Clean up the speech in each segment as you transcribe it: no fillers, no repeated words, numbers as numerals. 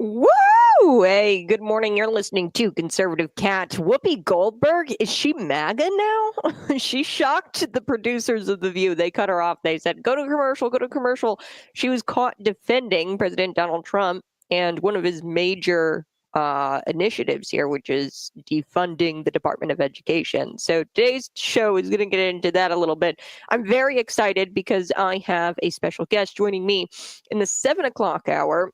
Woo! Hey, good morning. You're listening to Conservative Cat. Whoopi Goldberg, is she MAGA now? She shocked the producers of The View. They cut her off. They said, go to commercial, go to commercial. She was caught defending President Donald Trump and one of his major initiatives here, which is defunding the Department of Education. So today's show is going to get into that a little bit. I'm very excited because I have a special guest joining me in the 7 o'clock hour.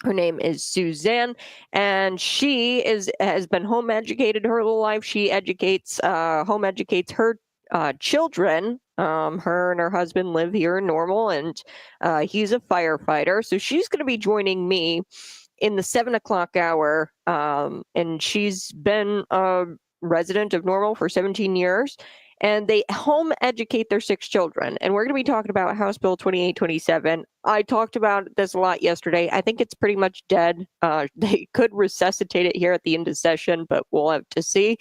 Her name is Susanne, and she has been home educated her whole life. She home educates her children. Her and her husband live here in Normal, and he's a firefighter. So she's going to be joining me in the 7 o'clock hour. And she's been a resident of Normal for 17 years. And they home educate their 6 children. And we're going to be talking about House Bill 2827. I talked about this a lot yesterday. I think it's pretty much dead. They could resuscitate it here at the end of session, but we'll have to see.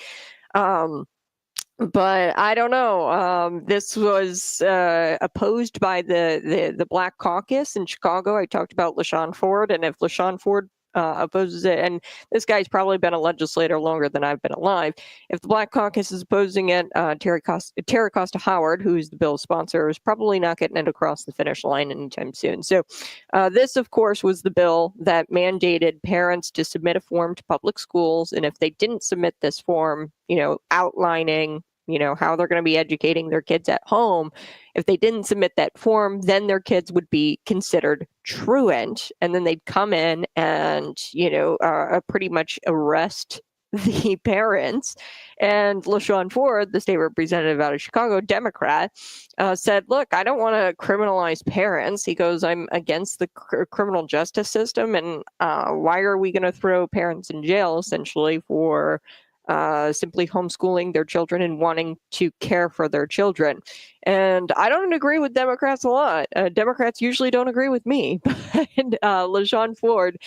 But I don't know. This was opposed by the Black Caucus in Chicago. I talked about LaShawn Ford, and if LaShawn Ford opposes it, and this guy's probably been a legislator longer than I've been alive. If the Black Caucus is opposing it, Terry Costa Howard, who's the bill's sponsor, is probably not getting it across the finish line anytime soon. So this, of course, was the bill that mandated parents to submit a form to public schools. And if they didn't submit this form, outlining how they're going to be educating their kids at home. If they didn't submit that form, then their kids would be considered truant. And then they'd come in and, pretty much arrest the parents. And LaShawn Ford, the state representative out of Chicago, Democrat, said, look, I don't want to criminalize parents. He goes, I'm against the criminal justice system. And why are we going to throw parents in jail, essentially, for simply homeschooling their children and wanting to care for their children. And I don't agree with Democrats a lot. Democrats usually don't agree with me. But LaShawn Ford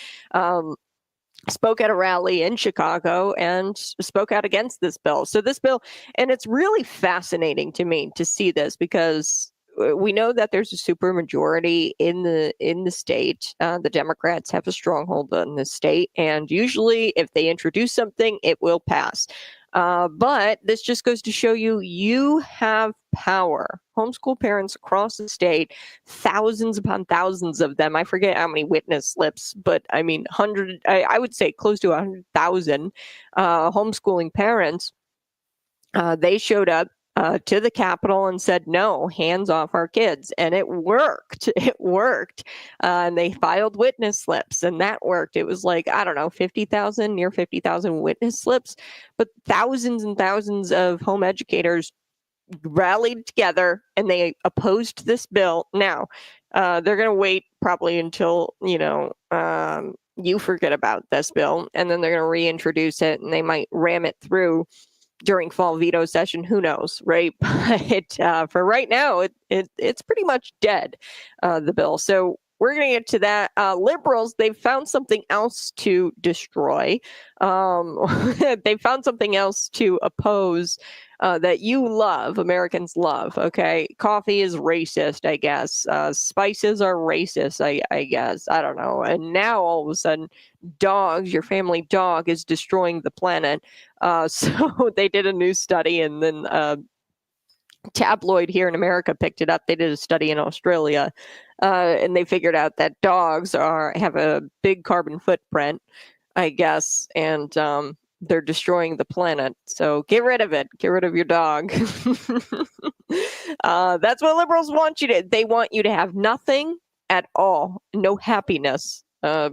spoke at a rally in Chicago and spoke out against this bill. So this bill, and it's really fascinating to me to see this because we know that there's a supermajority in the state. The Democrats have a stronghold in the state, and usually, if they introduce something, it will pass. But this just goes to show you have power. Homeschool parents across the state, thousands upon thousands of them. I forget how many witness slips, but I mean, I would say close to 100,000 homeschooling parents. They showed up to the Capitol and said, no, hands off our kids. And it worked. It worked. And they filed witness slips, and that worked. It was like, I don't know, near 50,000 witness slips. But thousands and thousands of home educators rallied together, and they opposed this bill. Now, they're going to wait probably until, you forget about this bill, and then they're going to reintroduce it, and they might ram it through during fall veto session. Who knows, right? But for right now, it's pretty much dead, the bill. So we're going to get to that. Liberals, they've found something else to destroy. They found something else to oppose that you love, Americans love, okay? Coffee is racist, I guess. Spices are racist, I guess. I don't know. And now all of a sudden, dogs, your family dog is destroying the planet. So they did a new study, and then tabloid here in America picked it up. They did a study in Australia, and they figured out that dogs have a big carbon footprint, I guess, and they're destroying the planet. So get rid of it. Get rid of your dog. That's what liberals want you to. They want you to have nothing at all, no happiness.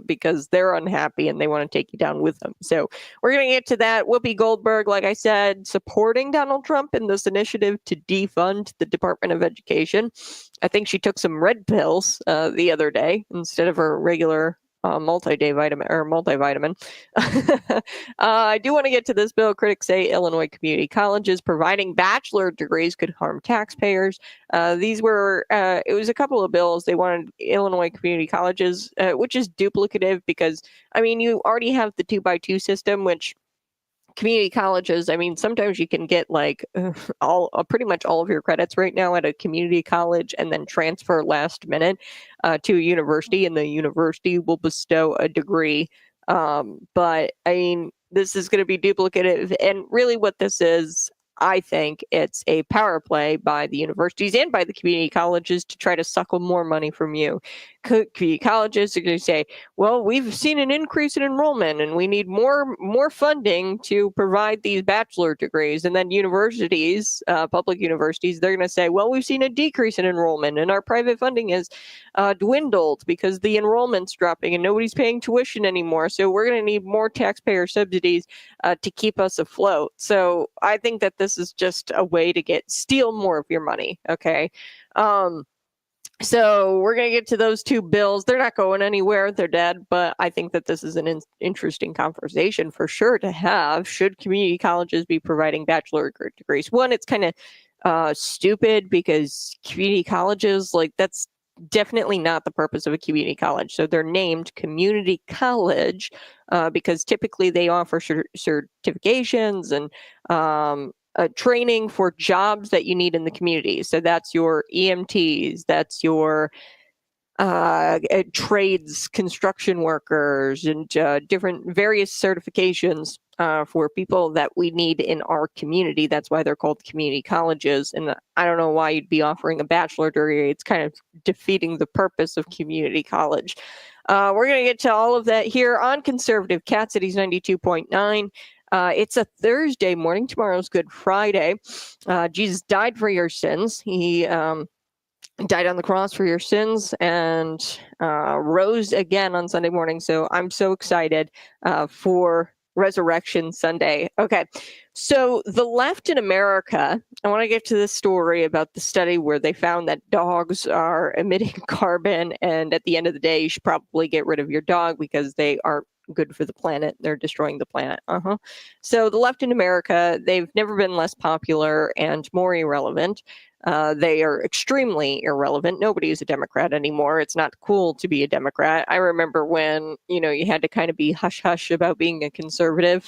Because they're unhappy and they want to take you down with them. So we're going to get to that. Whoopi Goldberg, like I said, supporting Donald Trump in this initiative to defund the Department of Education. I think she took some red pills the other day instead of her regular multivitamin. I do want to get to this bill. Critics say Illinois community colleges providing bachelor degrees could harm taxpayers. It was a couple of bills. They wanted Illinois community colleges, which is duplicative because, I mean, you already have the 2x2 system, which community colleges, I mean, sometimes you can get like pretty much all of your credits right now at a community college and then transfer last minute to a university, and the university will bestow a degree. But I mean, this is going to be duplicative. And really, what this is, I think it's a power play by the universities and by the community colleges to try to suckle more money from you. Community colleges are going to say, well, we've seen an increase in enrollment and we need more funding to provide these bachelor degrees. And then universities, public universities, they're going to say, well, we've seen a decrease in enrollment and our private funding has dwindled because the enrollment's dropping and nobody's paying tuition anymore. So we're going to need more taxpayer subsidies to keep us afloat. So I think that this is just a way to steal more of your money. Okay. So we're going to get to those two bills. They're not going anywhere. They're dead. But I think that this is an interesting conversation for sure to have. Should community colleges be providing bachelor degrees? One, it's kind of stupid because community colleges, like, that's definitely not the purpose of a community college. So they're named community college because typically they offer certifications and training for jobs that you need in the community. So that's your EMTs, that's your trades, construction workers, and different various certifications for people that we need in our community. That's why they're called community colleges. And I don't know why you'd be offering a bachelor degree. It's kind of defeating the purpose of community college. We're going to get to all of that here on Conservative Cat Cities 92.9. It's a Thursday morning. Tomorrow's Good Friday. Jesus died for your sins. He died on the cross for your sins and rose again on Sunday morning. So I'm so excited for Resurrection Sunday. Okay, so the left in America, I want to get to this story about the study where they found that dogs are emitting carbon, and at the end of the day, you should probably get rid of your dog because they aren't good for the planet. They're destroying the planet. So the left in America, they've never been less popular and more irrelevant. They are extremely irrelevant. Nobody is a Democrat anymore. It's not cool to be a Democrat. I remember when, you had to kind of be hush-hush about being a conservative,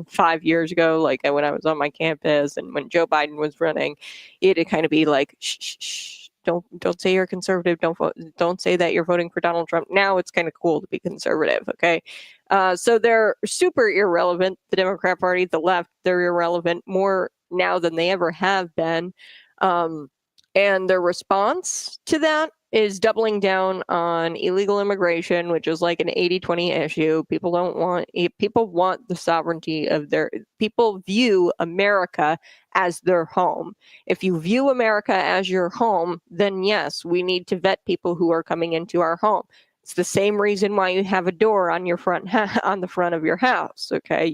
5 years ago, like when I was on my campus and when Joe Biden was running, you had to kind of be like, shh, shh, shh. Don't say you're a conservative. Don't say that you're voting for Donald Trump. Now it's kind of cool to be conservative. Okay. So they're super irrelevant. The Democrat Party, the left, they're irrelevant more now than they ever have been. And their response to that is doubling down on illegal immigration, which is like an 80-20 issue. People want the sovereignty of people view America as their home. If you view America as your home, then yes, we need to vet people who are coming into our home. It's the same reason why you have a door on your on the front of your house. Okay.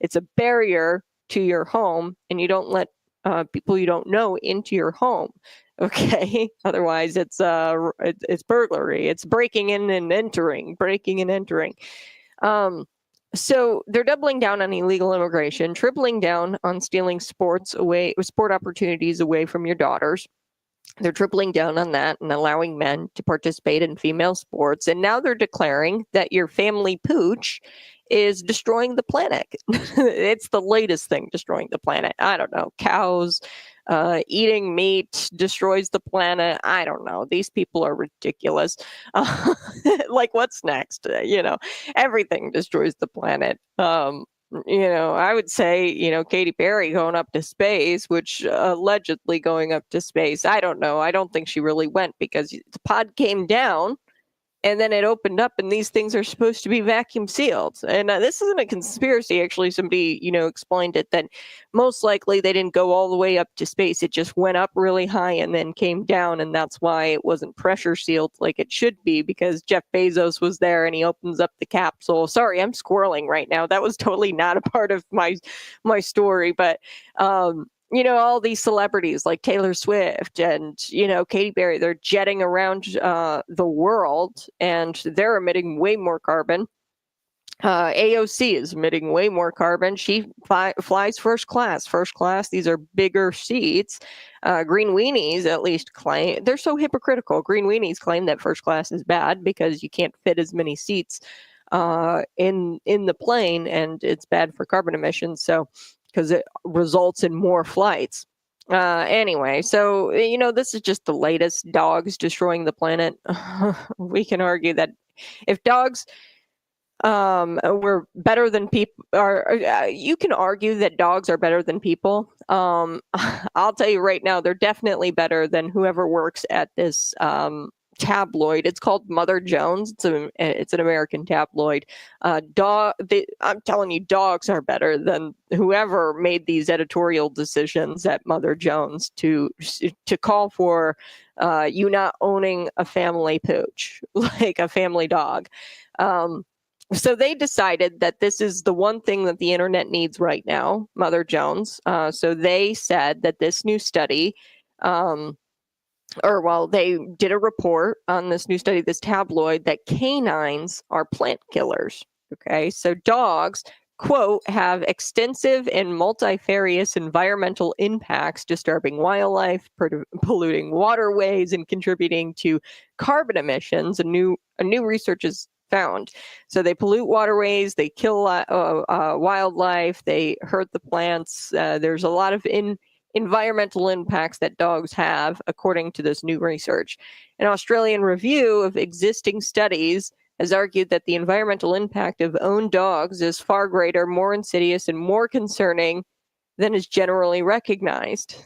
It's a barrier to your home, and you don't let people you don't know into your home. Okay. Otherwise it's burglary. It's breaking and entering. So they're doubling down on illegal immigration, tripling down on stealing sport opportunities away from your daughters. They're tripling down on that and allowing men to participate in female sports. And now they're declaring that your family pooch is destroying the planet. It's the latest thing destroying the planet. I don't know. Cows eating meat destroys the planet. I don't know. These people are ridiculous. Like, what's next? Everything destroys the planet. I would say, Katy Perry going up to space, which allegedly going up to space. I don't know. I don't think she really went because the pod came down and then it opened up and these things are supposed to be vacuum sealed. And this isn't a conspiracy. Actually, somebody, explained it that most likely they didn't go all the way up to space. It just went up really high and then came down. And that's why it wasn't pressure sealed like it should be, because Jeff Bezos was there and he opens up the capsule. Sorry, I'm squirreling right now. That was totally not a part of my story. But, all these celebrities like Taylor Swift and, Katy Perry, they're jetting around the world and they're emitting way more carbon. AOC is emitting way more carbon. She flies first class. These are bigger seats. Green weenies at least claim, they're so hypocritical. Green weenies claim that first class is bad because you can't fit as many seats in the plane, and it's bad for carbon emissions. So, because it results in more flights. Anyway, so this is just the latest dogs destroying the planet. We can argue that if dogs were better than people, or you can argue that dogs are better than people. I'll tell you right now, they're definitely better than whoever works at this tabloid. It's called Mother Jones. It's an American tabloid. I'm telling you, dogs are better than whoever made these editorial decisions at Mother Jones to call for you not owning a family pooch, like a family dog. So they decided that this is the one thing that the internet needs right now, Mother Jones. So they said that this new study, they did a report on this new study, this tabloid, that canines are plant killers. Okay, so dogs, quote, have extensive and multifarious environmental impacts, disturbing wildlife, polluting waterways, and contributing to carbon emissions. A new research is found. So they pollute waterways, they kill wildlife, they hurt the plants. There's a lot of environmental impacts that dogs have, according to this new research. An Australian review of existing studies has argued that the environmental impact of owned dogs is far greater, more insidious, and more concerning than is generally recognized.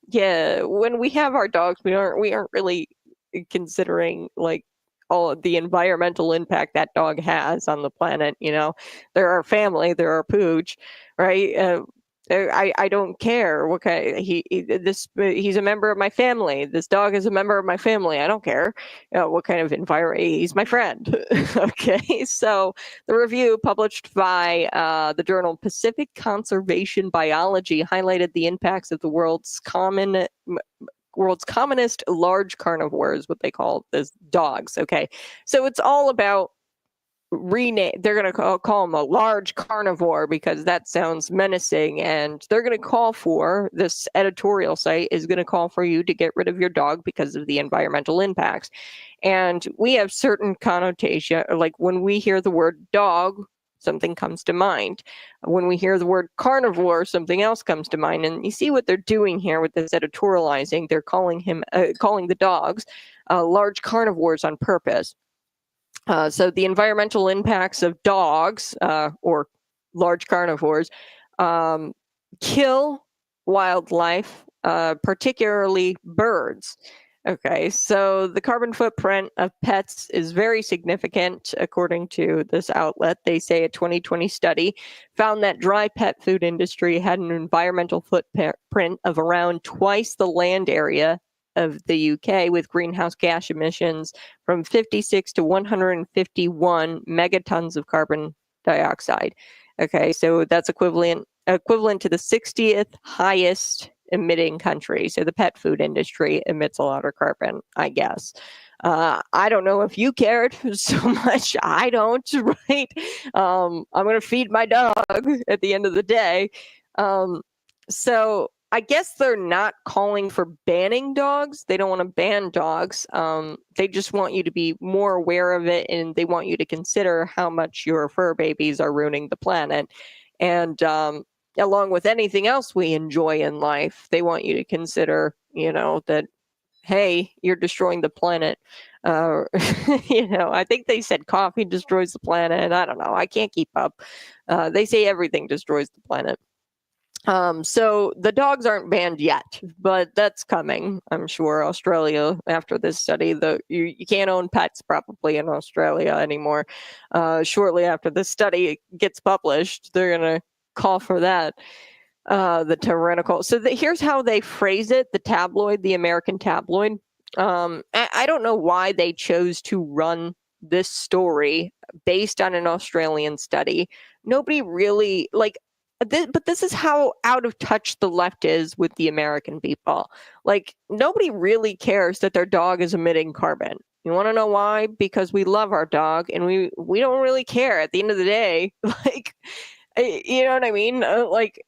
Yeah, when we have our dogs, we aren't really considering like all of the environmental impact that dog has on the planet. They're our family, they're our pooch, right? I don't care what kind he's a member of my family. This dog is a member of my family. I don't care what kind of environment. He's my friend. Okay, so the review published by the journal Pacific Conservation Biology highlighted the impacts of the world's commonest large carnivores, what they call this dogs. Okay, so it's all about they're going to call them a large carnivore because that sounds menacing, and they're going to call for, this editorial site is going to call for you to get rid of your dog because of the environmental impacts. And we have certain connotation, like when we hear the word dog, something comes to mind. When we hear the word carnivore, something else comes to mind. And you see what they're doing here with this editorializing. They're calling the dogs large carnivores on purpose. So the environmental impacts of dogs or large carnivores kill wildlife, particularly birds. Okay, so the carbon footprint of pets is very significant, according to this outlet. They say a 2020 study found that dry pet food industry had an environmental footprint of around twice the land area of the UK, with greenhouse gas emissions from 56 to 151 megatons of carbon dioxide. Okay, so that's equivalent to the 60th highest emitting country. So the pet food industry emits a lot of carbon, I guess. I don't know if you cared so much. I don't, right? I'm going to feed my dog at the end of the day. So I guess they're not calling for banning dogs. They don't want to ban dogs. They just want you to be more aware of it, and they want you to consider how much your fur babies are ruining the planet. And along with anything else we enjoy in life, they want you to consider, that, hey, you're destroying the planet. I think they said coffee destroys the planet. I don't know. I can't keep up. They say everything destroys the planet. So the dogs aren't banned yet, but that's coming, I'm sure. Australia, after this study, you can't own pets probably in Australia anymore. Shortly after this study gets published, they're going to call for that. The tyrannical. So here's how they phrase it, the American tabloid. I don't know why they chose to run this story based on an Australian study. Nobody really, but this is how out of touch the left is with the American people. Like, nobody really cares that their dog is emitting carbon. You want to know why? Because we love our dog, and we don't really care at the end of the day. You know what I mean?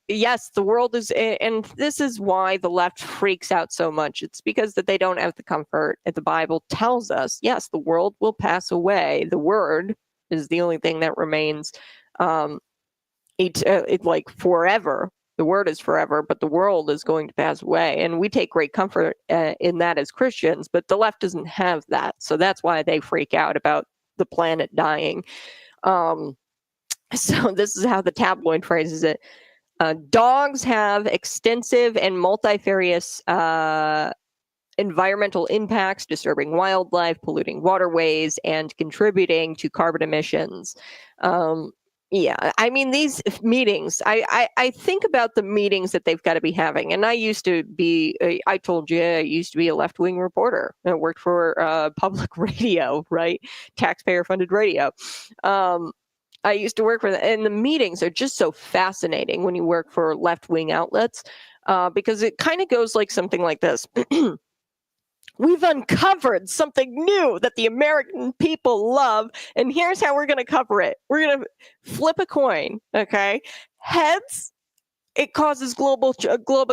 Yes, the world is, and this is why the left freaks out so much. It's because that they don't have the comfort that the Bible tells us. Yes, the world will pass away. The word is the only thing that remains. Like forever. The word is forever, but the world is going to pass away. And we take great comfort in that as Christians, but the left doesn't have that. So that's why they freak out about the planet dying. So this is how the tabloid phrases it. Dogs have extensive and multifarious environmental impacts, disturbing wildlife, polluting waterways, and contributing to carbon emissions. Yeah, I mean, these meetings, I think about the meetings that they've got to be having. And I used to be, I told you, I used to be a left-wing reporter. I worked for public radio, right? Taxpayer-funded radio. I used to work for, and the meetings are just so fascinating when you work for left-wing outlets, because it kind of goes like something like this. We've uncovered something new that the American people love, and here's how we're going to cover it. We're going to flip a coin, okay? Heads, it causes global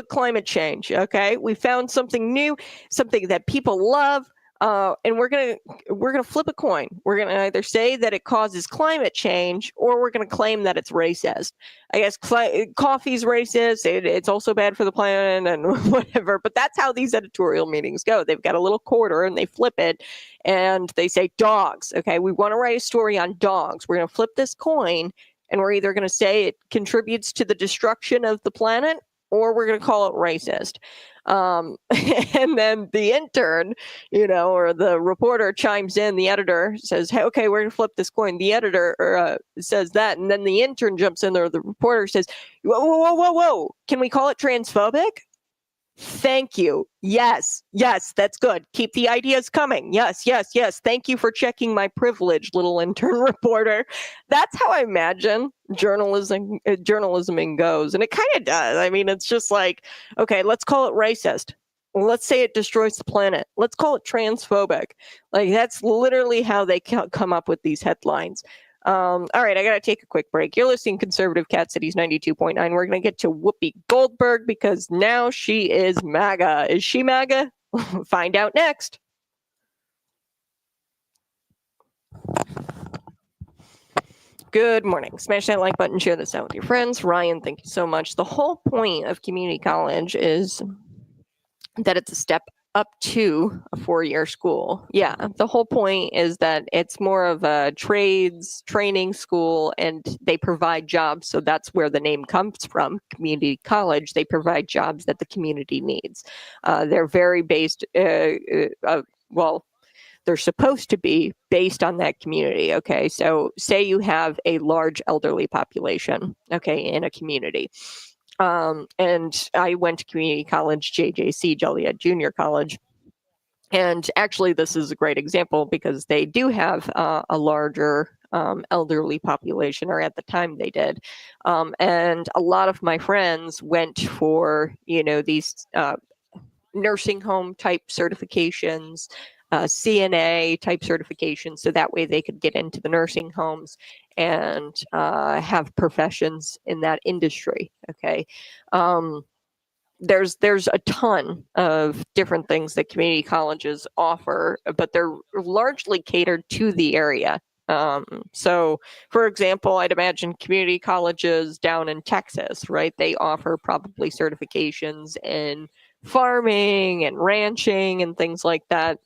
climate change, okay? We found something new, something that people love, and we're gonna flip a coin. We're gonna either say that it causes climate change, or we're gonna claim that it's racist. I guess coffee's racist. It's also bad for the planet and whatever. But that's how these editorial meetings go. They've got a little quarter and they flip it, and they say dogs. Okay, we want to write a story on dogs. We're gonna flip this coin, and we're either gonna say it contributes to the destruction of the planet, or we're gonna call it racist. And then the intern, or the reporter chimes in, the editor says, hey, okay, we're going to flip this coin. The editor says that, and then the intern jumps in there. The reporter says, whoa, can we call it transphobic? Thank you. Yes, that's good. Keep the ideas coming. Yes. Thank you for checking my privilege, little intern reporter. That's how I imagine journalism goes. And it kind of does. I mean, it's just like, okay, let's call it racist. Let's say it destroys the planet. Let's call it transphobic. Like, that's literally how they come up with these headlines. All right, I got to take a quick break. You're listening to Conservative Cat Cities 92.9. We're going to get to Whoopi Goldberg because now she is MAGA. Is she MAGA? Find out next. Good morning. Smash that like button, share this out with your friends. Ryan, thank you so much. The whole point of community college is that it's a step up to a 4-year school. Yeah, the whole point is that it's more of a trades training school, and they provide jobs. So that's where the name comes from, community college. They provide jobs that the community needs. They're very based, well, they're supposed to be based on that community. Okay, so say you have a large elderly population, okay, in a community. And I went to community college, JJC, Joliet Junior College. And actually, this is a great example because they do have a larger elderly population, or at the time they did. And a lot of my friends went for, these nursing home type certifications, CNA type certifications, so that way they could get into the nursing homes and have professions in that industry. Okay. There's a ton of different things that community colleges offer, but they're largely catered to the area. So, for example, I'd imagine community colleges down in Texas, right? They offer probably certifications in farming and ranching and things like that.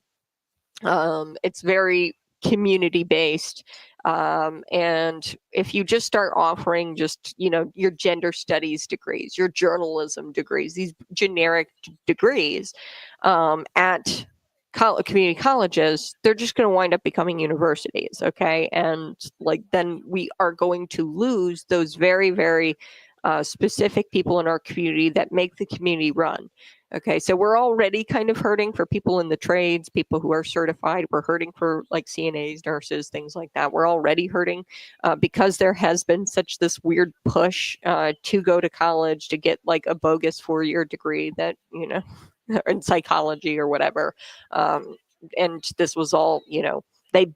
It's very community based. And if you just start offering just, your gender studies degrees, your journalism degrees, these generic degrees at community colleges, they're just going to wind up becoming universities. Okay. And then we are going to lose those very, very specific people in our community that make the community run. Okay, so we're already kind of hurting for people in the trades, people who are certified. We're hurting for CNAs, nurses, things like that. We're already hurting because there has been such this weird push to go to college to get a bogus 4-year degree that, in psychology or whatever. And this was all, they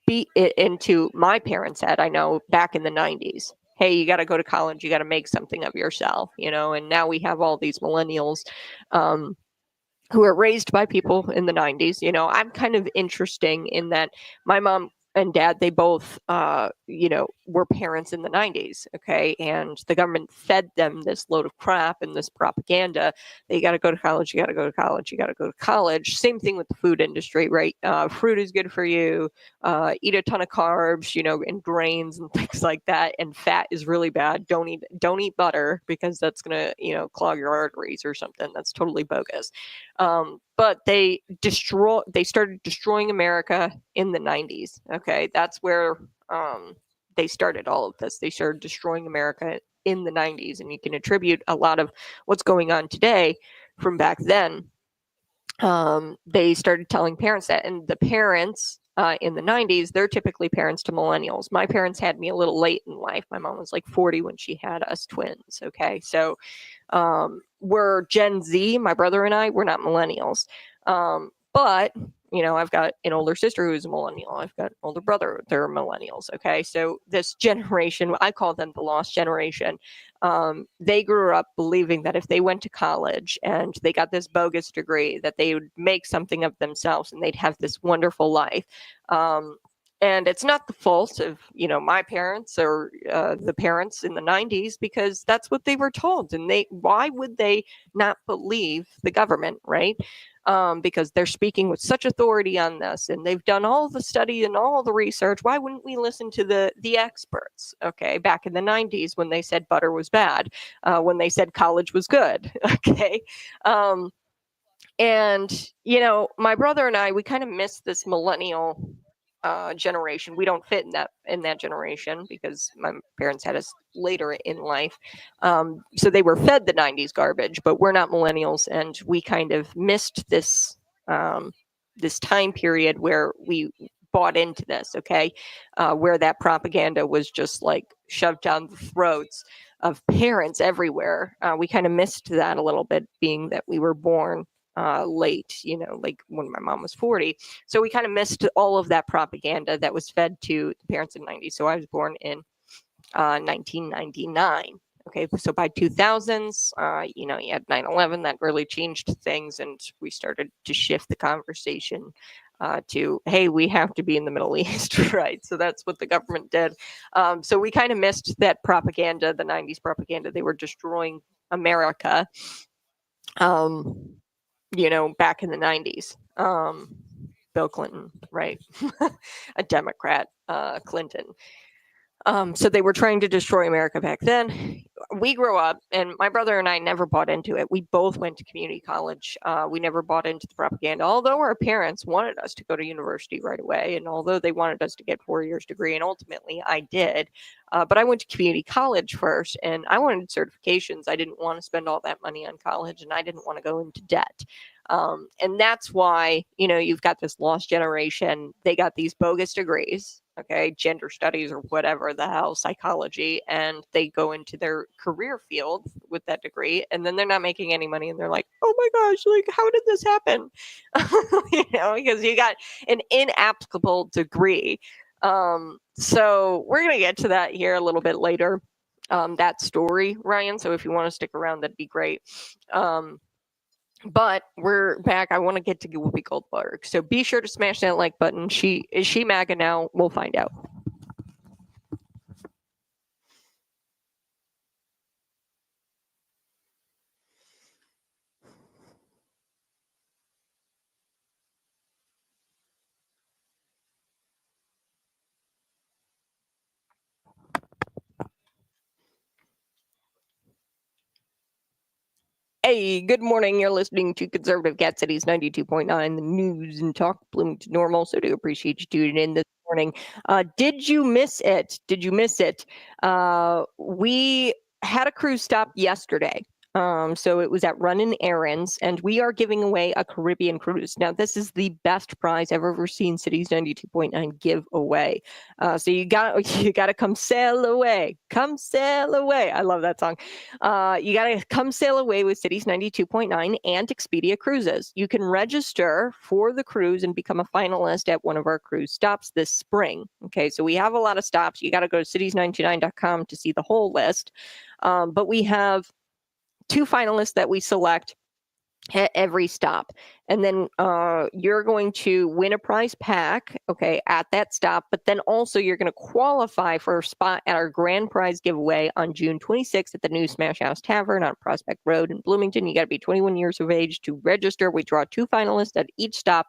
beat it into my parents' head, I know, back in the 90s. Hey, you got to go to college, you got to make something of yourself, and now we have all these millennials who are raised by people in the 90s. I'm kind of interesting in that my mom and dad, they both, were parents in the 90s. Okay. And the government fed them this load of crap and this propaganda. You got to go to college. You got to go to college. You got to go to college. Same thing with the food industry, right? Fruit is good for you. Eat a ton of carbs, and grains and things like that. And fat is really bad. Don't eat butter, because that's going to, clog your arteries or something. That's totally bogus. But they started destroying America in the 90s. Okay. That's where they started all of this. They started destroying America in the 90s. And you can attribute a lot of what's going on today from back then. They started telling parents that, and the parents in the 90s, they're typically parents to millennials. My parents had me a little late in life. My mom was like 40 when she had us twins. Okay. So we're Gen Z, my brother and I, we're not millennials. But, I've got an older sister who's a millennial. I've got an older brother. They're millennials. Okay. So this generation, I call them the lost generation. They grew up believing that if they went to college and they got this bogus degree, that they would make something of themselves and they'd have this wonderful life. And it's not the fault of, my parents or the parents in the 90s, because that's what they were told. And why would they not believe the government, right? Because they're speaking with such authority on this, and they've done all the study and all the research. Why wouldn't we listen to the experts? Okay, back in the 90s, when they said butter was bad, when they said college was good. Okay. And my brother and I, we kind of missed this millennial generation. We don't fit in that generation, because my parents had us later in life. So they were fed the 90s garbage, but we're not millennials, and we kind of missed this this time period where we bought into this. Okay, where that propaganda was just like shoved down the throats of parents everywhere. We kind of missed that a little bit, being that we were born late, like when my mom was 40. So we kind of missed all of that propaganda that was fed to the parents in the 90s. So I was born in 1999. Okay, so by 2000s, you had 9/11. That really changed things, and we started to shift the conversation to, hey, we have to be in the Middle East, right? So that's what the government did. So we kind of missed that propaganda, the 90s propaganda. They were destroying America. Back in the 90s. Bill Clinton, right? A Democrat, Clinton. So they were trying to destroy America back then. We grew up, and my brother and I never bought into it. We both went to community college. We never bought into the propaganda, although our parents wanted us to go to university right away, and although they wanted us to get 4 years degree, and ultimately I did. But I went to community college first, and I wanted certifications. I didn't want to spend all that money on college, and I didn't want to go into debt. And that's why, you've got this lost generation. They got these bogus degrees, okay, gender studies or whatever the hell, psychology, and they go into their career field with that degree, and then they're not making any money, and they're like, oh my gosh, like, how did this happen? Because you got an inapplicable degree. So we're going to get to that here a little bit later, that story, Ryan. So if you want to stick around, that'd be great. But we're back. I want to get to Whoopi Goldberg. So be sure to smash that like button. Is she MAGA now? We'll find out. Hey, good morning. You're listening to Conservative Cat Cities 92.9, the news and talk Bloomington Normal. So do appreciate you tuning in this morning. Did you miss it? We had a cruise stop yesterday. So it was at Runnin' Errands, and we are giving away a Caribbean cruise. Now, this is the best prize I've ever seen Cities 92.9 give away. So you got to come sail away. Come sail away. I love that song. You got to come sail away with Cities 92.9 and Expedia Cruises. You can register for the cruise and become a finalist at one of our cruise stops this spring. Okay, so we have a lot of stops. You got to go to cities929.com to see the whole list. But we have 2 finalists that we select at every stop. And then you're going to win a prize pack, okay, at that stop. But then also you're going to qualify for a spot at our grand prize giveaway on June 26th at the new Smash House Tavern on Prospect Road in Bloomington. You got to be 21 years of age to register. We draw 2 finalists at each stop.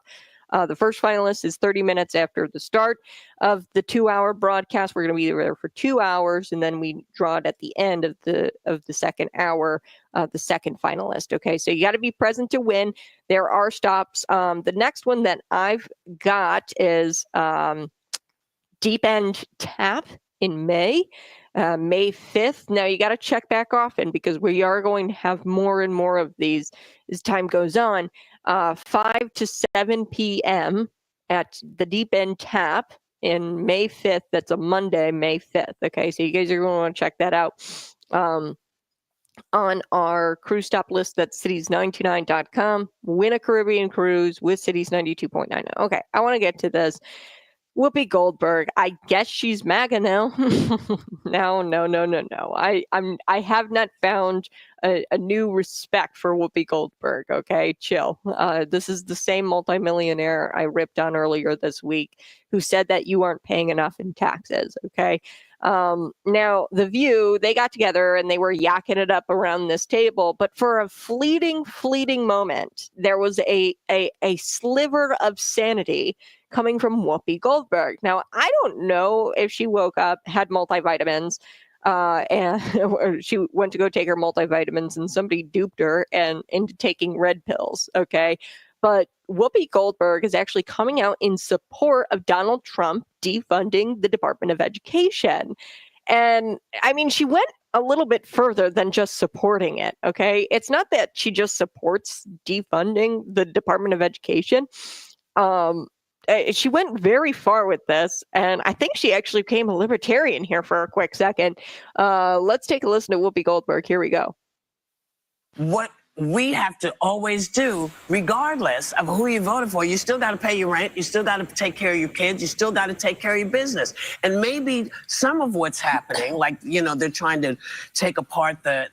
The first finalist is 30 minutes after the start of the 2-hour broadcast. We're going to be there for 2 hours, and then we draw it at the end of the second hour, the second finalist. Okay, so you got to be present to win. There are stops. The next one that I've got is Deep End Tap in May. May 5th. Now you got to check back often because we are going to have more and more of these as time goes on. 5 to 7 p.m. at the Deep End Tap in May 5th. That's a Monday, May 5th. Okay, so you guys are going to want to check that out. On our cruise stop list, that's cities929.com. Win a Caribbean cruise with Cities 92.9. Okay, I want to get to this. Whoopi Goldberg, I guess she's MAGA now. No. I have not found a new respect for Whoopi Goldberg. Okay, chill. This is the same multimillionaire I ripped on earlier this week who said that you aren't paying enough in taxes. Okay. Now The View, they got together and they were yakking it up around this table, but for a fleeting moment, there was a sliver of sanity coming from Whoopi Goldberg. Now, I don't know if she woke up, had multivitamins, and or she went to go take her multivitamins and somebody duped her and into taking red pills. Okay. But Whoopi Goldberg is actually coming out in support of Donald Trump defunding the Department of Education. And I mean, she went a little bit further than just supporting it. Okay. It's not that she just supports defunding the Department of Education. She went very far with this, and I think she actually became a libertarian here for a quick second. Let's take a listen to Whoopi Goldberg. Here we go. What we have to always do, regardless of who you voted for, you still got to pay your rent, you still got to take care of your kids, you still got to take care of your business. And maybe some of what's happening, like, you know, they're trying to take apart the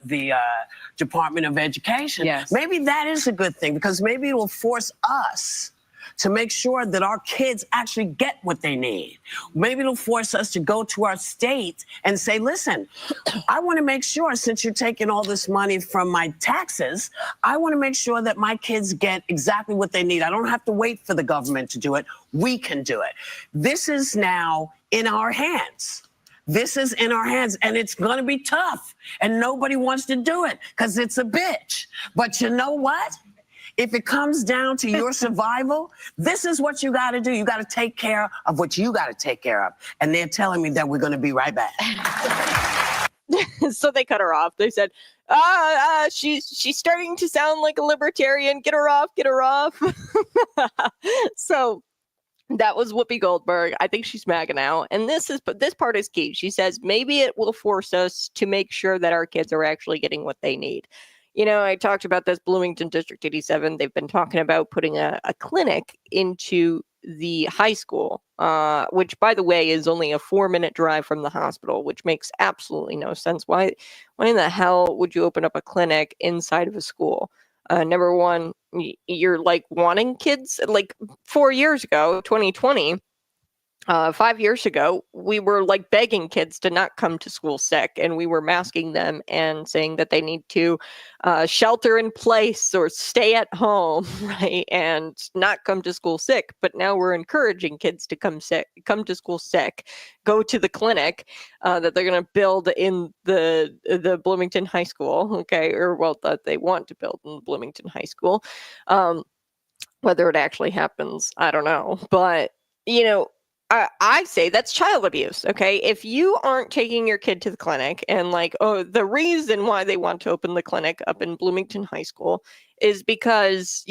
Department of Education. Yes. Maybe that is a good thing, because maybe it will force us to make sure that our kids actually get what they need. Maybe it'll force us to go to our state and say, listen, I want to make sure, since you're taking all this money from my taxes, I want to make sure that my kids get exactly what they need. I don't have to wait for the government to do it. We can do it. This is now in our hands. This is in our hands, and it's going to be tough, and nobody wants to do it because it's a bitch. But you know what? If it comes down to your survival, this is what you got to do. You got to take care of what you got to take care of. And they're telling me that we're going to be right back. So they cut her off. They said, she's starting to sound like a libertarian. Get her off, get her off. So that was Whoopi Goldberg. I think she's MAGA now. And this part is key. She says, maybe it will force us to make sure that our kids are actually getting what they need. You know, I talked about this Bloomington District 87. They've been talking about putting a clinic into the high school, which, by the way, is only a 4-minute drive from the hospital, which makes absolutely no sense. Why in the hell would you open up a clinic inside of a school? Number one, you're like wanting kids. Like 4 years ago, 2020, 5 years ago, we were like begging kids to not come to school sick, and we were masking them and saying that they need to shelter in place or stay at home, right, and not come to school sick. But now we're encouraging kids to come to school sick, go to the clinic that they're going to build in the Bloomington High School, okay, or well, that they want to build in the Bloomington High School. Whether it actually happens, I don't know, but you know. I say that's child abuse, okay? If you aren't taking your kid to the clinic and like, oh, the reason why they want to open the clinic up in Bloomington High School is because,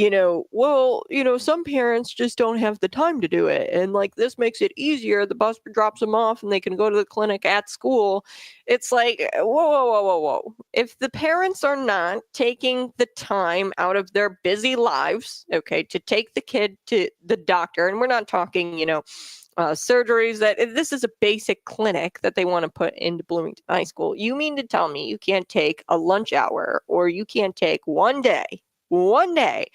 some parents just don't have the time to do it. And like, this makes it easier. The bus drops them off and they can go to the clinic at school. It's like, whoa. If the parents are not taking the time out of their busy lives, okay, to take the kid to the doctor, and we're not talking, surgeries, that this is a basic clinic that they want to put into Bloomington High School. You mean to tell me you can't take a lunch hour, or you can't take one day one day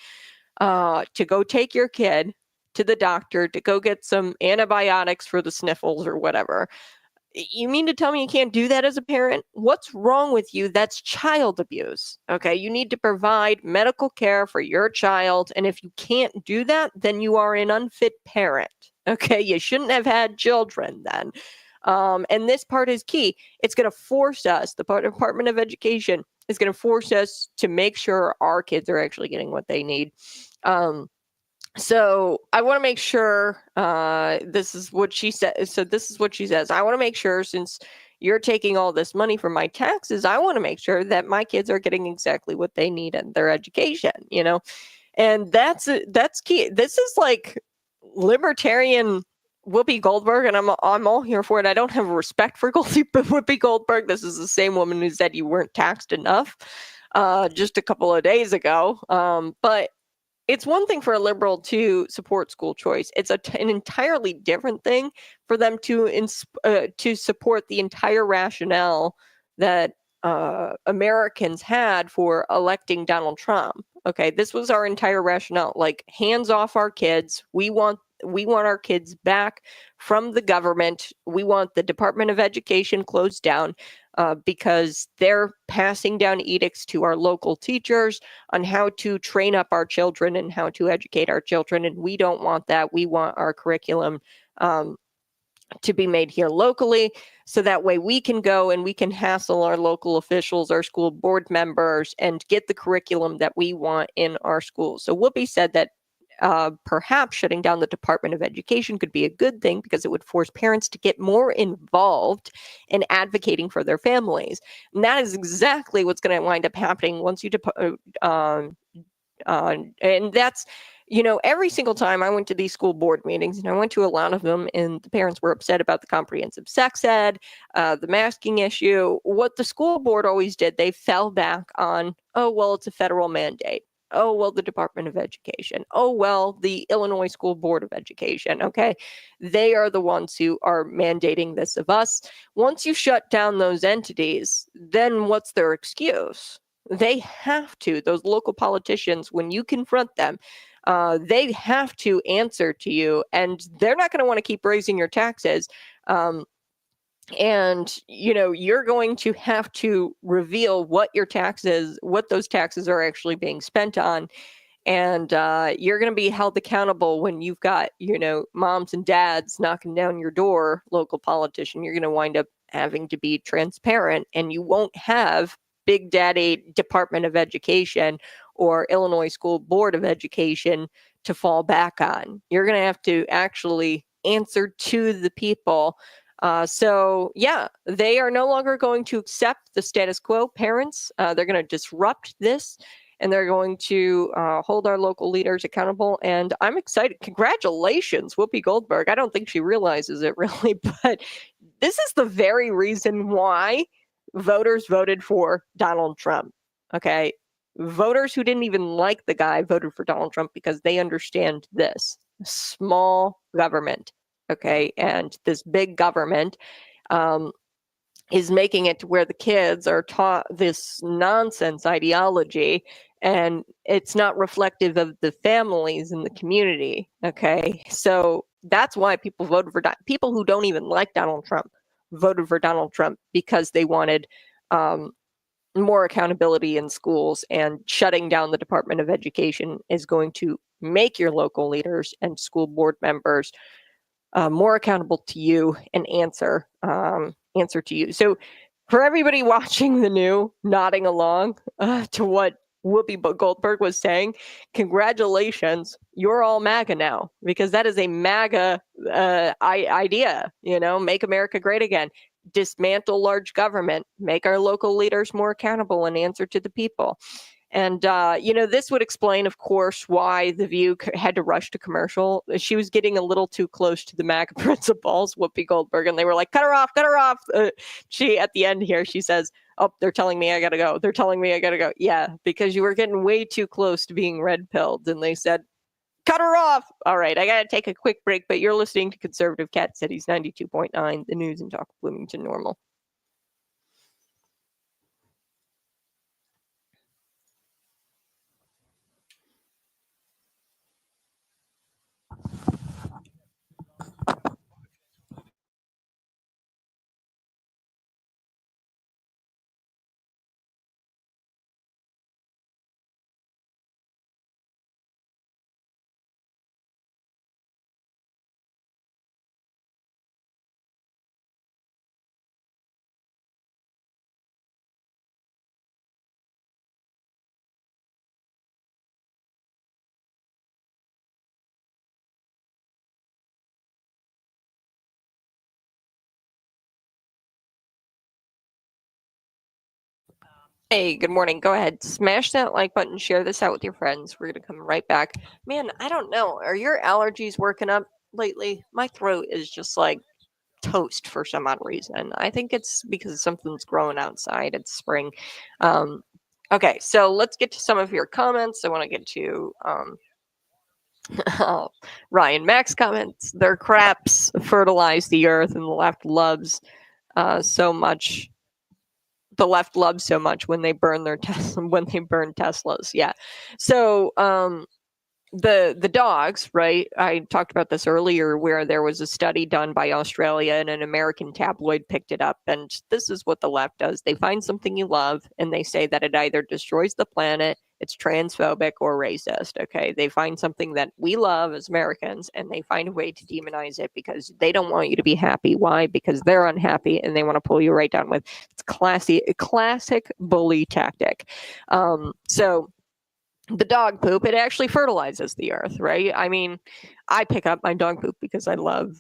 to go take your kid to the doctor to go get some antibiotics for the sniffles or whatever. You mean to tell me you can't do that as a parent? What's wrong with you? That's child abuse. Okay. You need to provide medical care for your child. And if you can't do that, then you are an unfit parent. Okay. You shouldn't have had children then. And this part is key. It's going to force us, the Department of Education is going to force us to make sure our kids are actually getting what they need. So I want to make sure this is what she said. So this is what she says. I want to make sure, since you're taking all this money from my taxes, I want to make sure that my kids are getting exactly what they need in their education, and that's key. This is like libertarian Whoopi Goldberg, and I'm all here for it. I don't have respect for Whoopi Goldberg. This is the same woman who said you weren't taxed enough just a couple of days ago. But it's one thing for a liberal to support school choice. It's an entirely different thing for them to support the entire rationale that Americans had for electing Donald Trump. Okay, this was our entire rationale. Like, hands off our kids. We want our kids back from the government. We want the Department of Education closed down. Because they're passing down edicts to our local teachers on how to train up our children and how to educate our children. And we don't want that. We want our curriculum to be made here locally. So that way we can go and we can hassle our local officials, our school board members, and get the curriculum that we want in our schools. So Whoopi said that perhaps shutting down the Department of Education could be a good thing because it would force parents to get more involved in advocating for their families. And that is exactly what's going to wind up happening once you and that's, every single time I went to these school board meetings, and I went to a lot of them, and the parents were upset about the comprehensive sex ed, the masking issue. What the school board always did, they fell back on, oh, well, it's a federal mandate. Oh, well, the Department of Education. Oh, well, the Illinois School Board of Education. Okay. They are the ones who are mandating this of us. Once you shut down those entities, then what's their excuse? They have to, those local politicians, when you confront them, they have to answer to you, and they're not going to want to keep raising your taxes. And you're going to have to reveal what those taxes are actually being spent on. And you're going to be held accountable when you've got, moms and dads knocking down your door, local politician. You're going to wind up having to be transparent, and you won't have Big Daddy Department of Education or Illinois School Board of Education to fall back on. You're going to have to actually answer to the people. So yeah, they are no longer going to accept the status quo, parents. They're going to disrupt this, and they're going to hold our local leaders accountable. And I'm excited. Congratulations, Whoopi Goldberg. I don't think she realizes it really, but this is the very reason why voters voted for Donald Trump. Okay. Voters who didn't even like the guy voted for Donald Trump because they understand this small government. Okay. And this big government is making it to where the kids are taught this nonsense ideology, and it's not reflective of the families in the community. Okay. So that's why people voted for people who don't even like Donald Trump voted for Donald Trump, because they wanted more accountability in schools, and shutting down the Department of Education is going to make your local leaders and school board members more accountable to you and answer to you. So for everybody watching the new, nodding along to what Whoopi Goldberg was saying, congratulations, you're all MAGA now, because that is a MAGA idea. Make America great again. Dismantle large government, make our local leaders more accountable and answer to the people. And, this would explain, of course, why The View had to rush to commercial. She was getting a little too close to the MAGA principles, Whoopi Goldberg, and they were like, cut her off. She, at the end here, she says, oh, they're telling me I got to go. They're telling me I got to go. Yeah, because you were getting way too close to being red-pilled. And they said, cut her off. All right, I got to take a quick break, but you're listening to Conservative Cat Cities 92.9, the news and talk of Bloomington Normal. Hey, good morning. Go ahead, smash that like button, share this out with your friends. We're going to come right back. Man, I don't know. Are your allergies working up lately? My throat is just like toast for some odd reason. I think it's because something's growing outside. It's spring. Um, okay, so let's get to some of your comments. I want to get to Ryan Mack's comments. Their craps fertilize the earth, and the left loves so much. The left loves so much when they burn their when they burn Teslas. Yeah. So the dogs, right? I talked about this earlier, where there was a study done by Australia and an American tabloid picked it up, and this is what the left does. They find something you love and they say that it either destroys the planet, it's transphobic, or racist. Okay, they find something that we love as Americans and they find a way to demonize it because they don't want you to be happy. Why? Because they're unhappy and they want to pull you right down with. It's classic bully tactic. So the dog poop, it actually fertilizes the earth, right? I mean, I pick up my dog poop because I love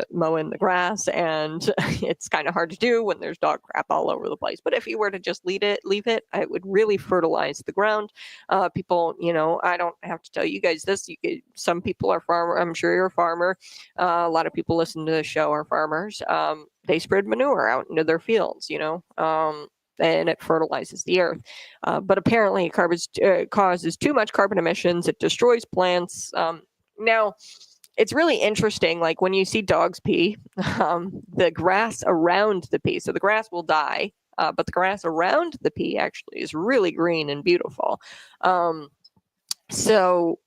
mowing the grass, and it's kind of hard to do when there's dog crap all over the place. But if you were to just leave it, it would really fertilize the ground. People, I don't have to tell you guys this. Some people are farmer. I'm sure you're a farmer. A lot of people listen to the show are farmers. They spread manure out into their fields, and it fertilizes the earth. But apparently, it causes too much carbon emissions. It destroys plants. Now, it's really interesting. Like when you see dogs pee, the grass around the pee, so the grass will die, but the grass around the pee actually is really green and beautiful. So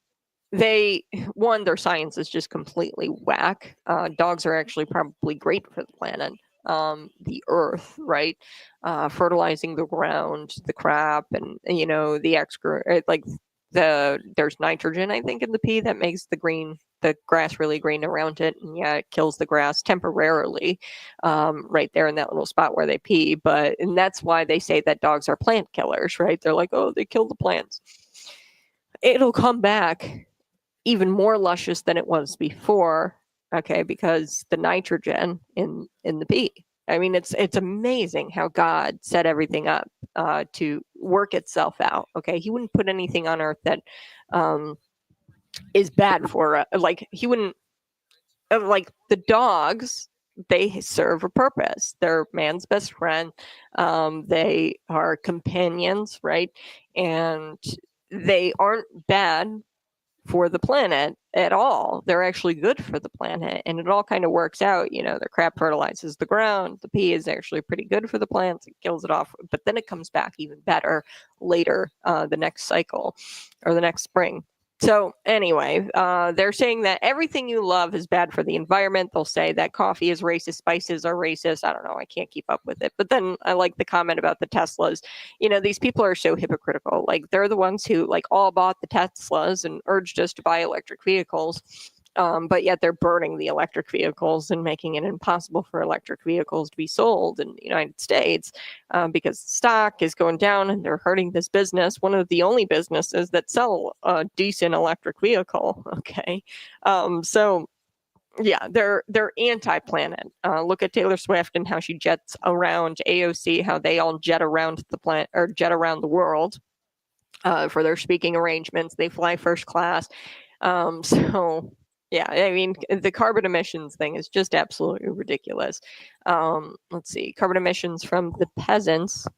their science is just completely whack. Dogs are actually probably great for the planet, the earth, right? Fertilizing the ground, the crap, and the excrement. Like there's nitrogen, I think, in the pea that makes the grass really green around it, and yeah, it kills the grass temporarily, right there in that little spot where they pee. And that's why they say that dogs are plant killers, right? They're like, oh, they kill the plants. It'll come back even more luscious than it was before, okay, because the nitrogen in the pea. I mean, it's amazing how God set everything up to work itself out. Okay, He wouldn't put anything on earth that is bad for like He wouldn't like the dogs. They serve a purpose. They're man's best friend. They are companions, right? And they aren't bad for the planet at all. They're actually good for the planet, and it all kind of works out. The crap fertilizes the ground. The pea is actually pretty good for the plants. It kills it off, but then it comes back even better later, the next cycle or the next spring. So anyway, they're saying that everything you love is bad for the environment. They'll say that coffee is racist, spices are racist. I don't know. I can't keep up with it. But then I like the comment about the Teslas. These people are so hypocritical. Like they're the ones who all bought the Teslas and urged us to buy electric vehicles. But yet they're burning the electric vehicles and making it impossible for electric vehicles to be sold in the United States because stock is going down and they're hurting this business. One of the only businesses that sell a decent electric vehicle. Okay. So yeah, they're anti-planet. Look at Taylor Swift and how she jets around AOC, how they all jet around the planet or jet around the world for their speaking arrangements. They fly first class. So yeah, I mean, the carbon emissions thing is just absolutely ridiculous. Let's see, carbon emissions from the peasants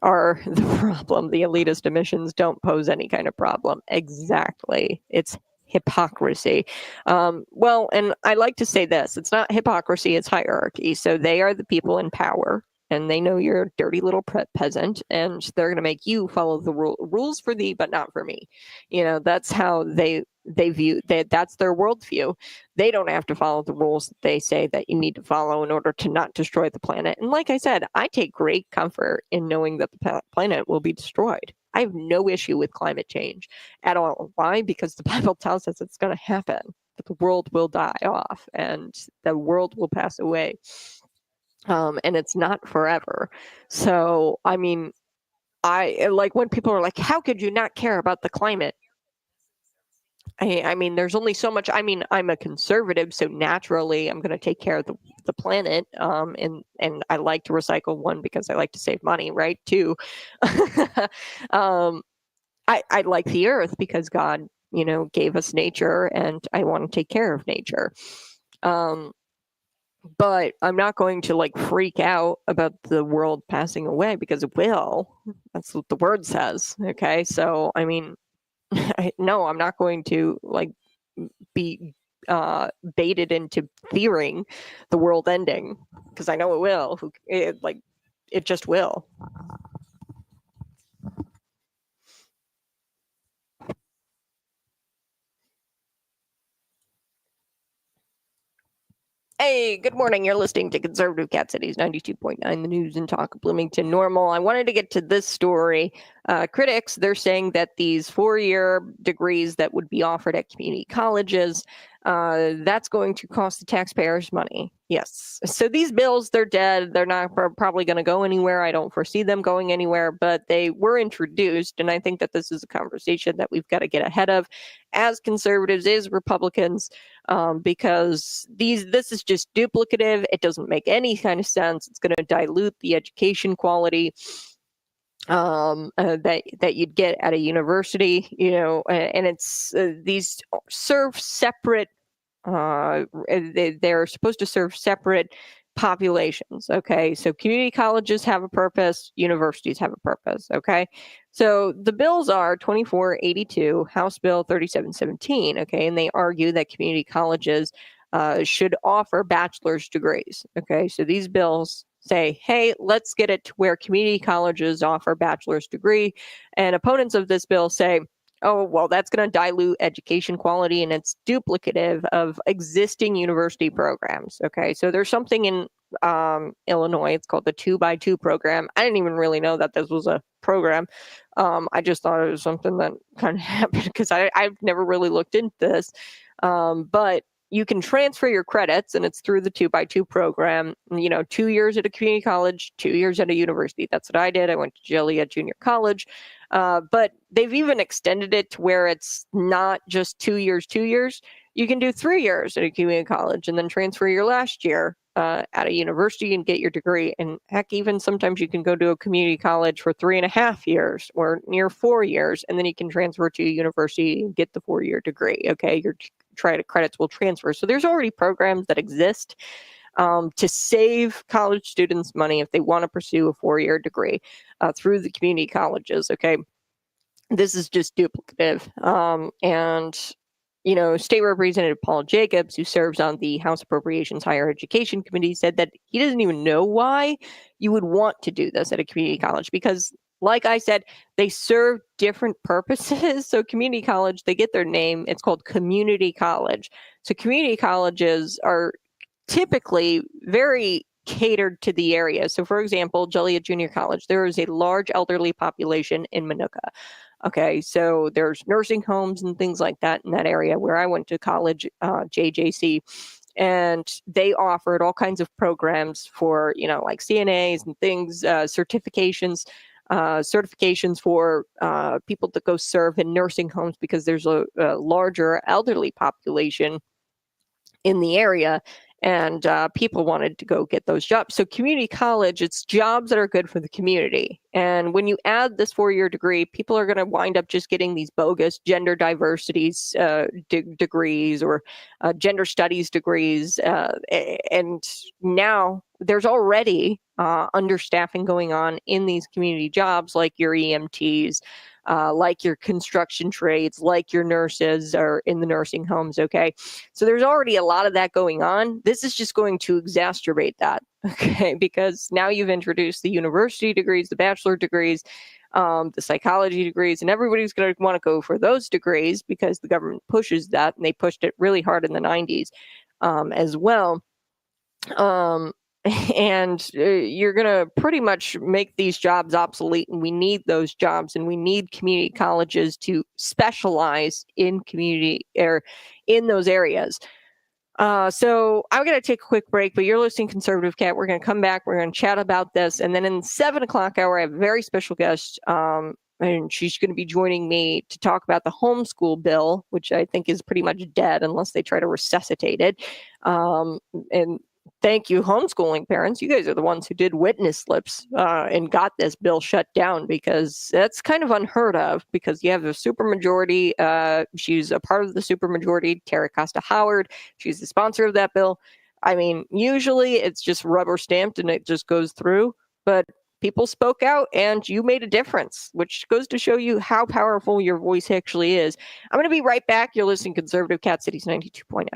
are the problem. The elitist emissions don't pose any kind of problem. Exactly. It's hypocrisy. Well, and I like to say this, it's not hypocrisy, it's hierarchy. So they are the people in power and they know you're a dirty little peasant and they're going to make you follow the rules for thee, but not for me. That's how they view that. That's their worldview. They don't have to follow the rules that they say that you need to follow in order to not destroy the planet. And like I said, I take great comfort in knowing that the planet will be destroyed. I have no issue with climate change at all. Why? Because the Bible tells us it's going to happen, that the world will die off and the world will pass away. And it's not forever. So, I mean, I like when people are like, how could you not care about the climate? I mean, there's only so much. I mean, I'm a conservative, so naturally I'm going to take care of the planet. And I like to recycle, one, because I like to save money, right? Two, I like the earth because God, gave us nature, and I want to take care of nature. But I'm not going to like freak out about the world passing away, because it will. That's what the word says. Okay. So, I mean, no, I'm not going to like be baited into fearing the world ending, because I know it will. It just will. Hey, good morning. You're listening to Conservative Cat Cities 92.9, the news and talk of Bloomington Normal. I wanted to get to this story. Critics, they're saying that these 4-year degrees that would be offered at community colleges, that's going to cost the taxpayers money. Yes. So these bills, they're dead. They're not probably going to go anywhere. I don't foresee them going anywhere, but they were introduced. And I think that this is a conversation that we've got to get ahead of as conservatives, as Republicans, because this is just duplicative. It doesn't make any kind of sense. It's going to dilute the education quality that you'd get at a university, and it's these serve separate. They're supposed to serve separate populations. Okay, so community colleges have a purpose, universities have a purpose. Okay, so the bills are 2482, House Bill 3717. Okay, and they argue that community colleges should offer bachelor's degrees. Okay, so these bills say, hey, let's get it to where community colleges offer bachelor's degree. And opponents of this bill say, oh, well, that's going to dilute education quality, and it's duplicative of existing university programs. Okay, so there's something in Illinois. It's called the 2x2 program. I didn't even really know that this was a program. I just thought it was something that kind of happened, because I've never really looked into this. But you can transfer your credits, and it's through the 2x2 program. 2 years at a community college, 2 years at a university. That's what I did. I went to Joliet Junior College. But they've even extended it to where it's not just 2 years, 2 years. You can do 3 years at a community college and then transfer your last year at a university and get your degree. And heck, even sometimes you can go to a community college for 3.5 years or near 4 years, and then you can transfer to a university and get the 4-year degree. Okay, your credits will transfer. So there's already programs that exist to save college students money if they want to pursue a 4-year degree through the community colleges. Okay, this is just duplicative. And State Representative Paul Jacobs, who serves on the House Appropriations Higher Education Committee, said that he doesn't even know why you would want to do this at a community college, because, like I said, they serve different purposes. So community college, they get their name. It's called community college. So community colleges are typically very catered to the area. So, for example, Joliet Junior College, there is a large elderly population in Minooka. Okay, so there's nursing homes and things like that in that area where I went to college, JJC. And they offered all kinds of programs for, like CNAs and things, certifications for people that go serve in nursing homes, because there's a larger elderly population in the area, and people wanted to go get those jobs. So community college, it's jobs that are good for the community. And when you add this 4-year degree, people are going to wind up just getting these bogus gender diversities degrees or gender studies degrees. And now there's already understaffing going on in these community jobs, like your EMTs, like your construction trades, like your nurses are in the nursing homes. Okay, so there's already a lot of that going on. This is just going to exacerbate that. Okay, because now you've introduced the university degrees, the bachelor degrees, the psychology degrees, and everybody's going to want to go for those degrees because the government pushes that, and they pushed it really hard in the 90s as well. And you're going to pretty much make these jobs obsolete, and we need those jobs, and we need community colleges to specialize in community or in those areas. So I'm going to take a quick break, but you're listening to Conservative Cat. We're going to come back. We're going to chat about this. And then in the 7 o'clock hour, I have a very special guest, and she's going to be joining me to talk about the homeschool bill, which I think is pretty much dead unless they try to resuscitate it. And thank you, homeschooling parents. You guys are the ones who did witness slips and got this bill shut down, because that's kind of unheard of, because you have a supermajority. She's a part of the supermajority, Tara Costa Howard. She's the sponsor of that bill. I mean, usually it's just rubber stamped and it just goes through, but people spoke out and you made a difference, which goes to show you how powerful your voice actually is. I'm going to be right back. You're listening to Conservative Cat Cities 92.9.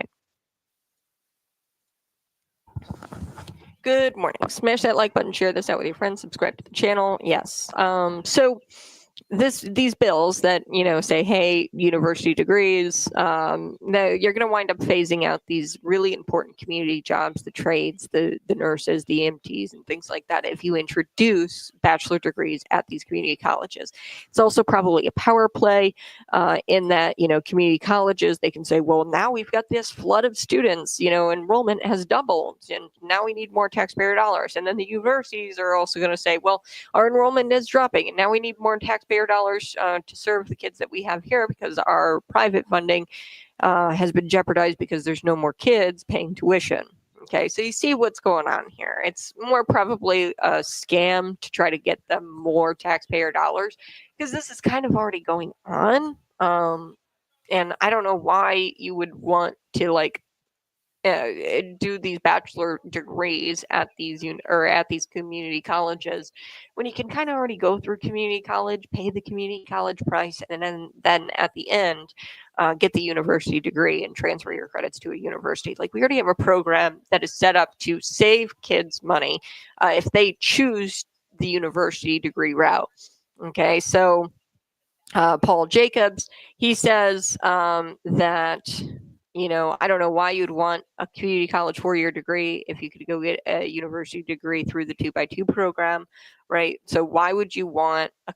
Good morning. Smash that like button, share this out with your friends, subscribe to the channel. Yes. So these bills that, say, hey, university degrees, you're going to wind up phasing out these really important community jobs, the trades, the nurses, the EMTs, and things like that, if you introduce bachelor degrees at these community colleges. It's also probably a power play in that, community colleges, they can say, well, now we've got this flood of students, enrollment has doubled, and now we need more taxpayer dollars. And then the universities are also going to say, well, our enrollment is dropping, and now we need more taxpayer dollars to serve the kids that we have here, because our private funding has been jeopardized because there's no more kids paying tuition. Okay, so you see what's going on here. It's more probably a scam to try to get them more taxpayer dollars, because this is kind of already going on. And I don't know why you would want to do these bachelor degrees at these community colleges, when you can kind of already go through community college, pay the community college price, and then at the end get the university degree and transfer your credits to a university. Like, we already have a program that is set up to save kids money if they choose the university degree route. Okay, so Paul Jacobs, he says that, I don't know why you'd want a community college 4-year degree if you could go get a university degree through the 2x2 program, right? So why would you want a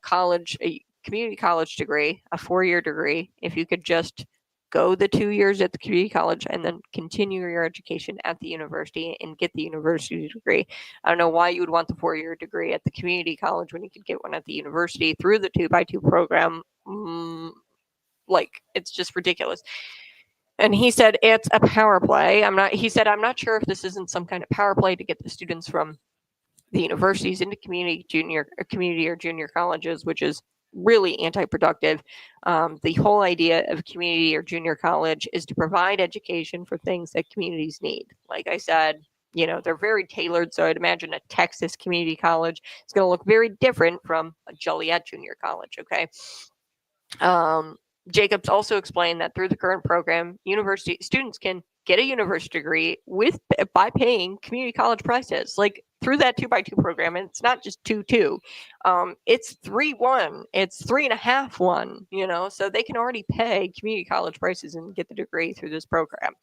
community college degree, a 4-year degree, if you could just go the 2 years at the community college and then continue your education at the university and get the university degree? I don't know why you would want the 4-year degree at the community college when you could get one at the university through the 2x2 program. It's just ridiculous. And he said it's a power play. I'm not sure if this isn't some kind of power play to get the students from the universities into community or junior colleges, which is really anti-productive. The whole idea of community or junior college is to provide education for things that communities need. Like I said, they're very tailored. So I'd imagine a Texas community college is going to look very different from a Joliet junior college. Okay. Jacobs also explained that through the current program, university students can get a university degree by paying community college prices, like through that 2x2 program. And it's not just 2-2, it's 3-1, it's 3.5-1. So they can already pay community college prices and get the degree through this program.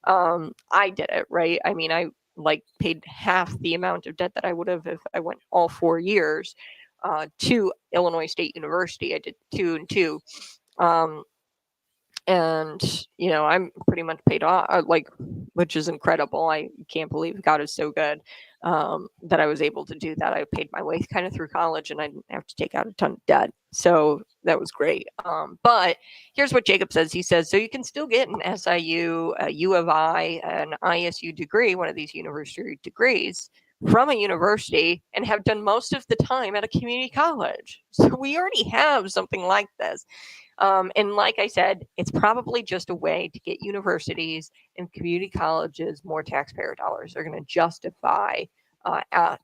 I did it, right? I mean, I paid half the amount of debt that I would have if I went all 4 years to Illinois State University. I did 2 and 2. And I'm pretty much paid off, which is incredible. I can't believe God is so good that I was able to do that. I paid my way kind of through college, and I didn't have to take out a ton of debt, so that was great. But here's what Jacob says. He says, so you can still get an SIU, a U of I, an ISU degree, one of these university degrees, from a university, and have done most of the time at a community college. So we already have something like this. And like I said, it's probably just a way to get universities and community colleges more taxpayer dollars. They're going to justify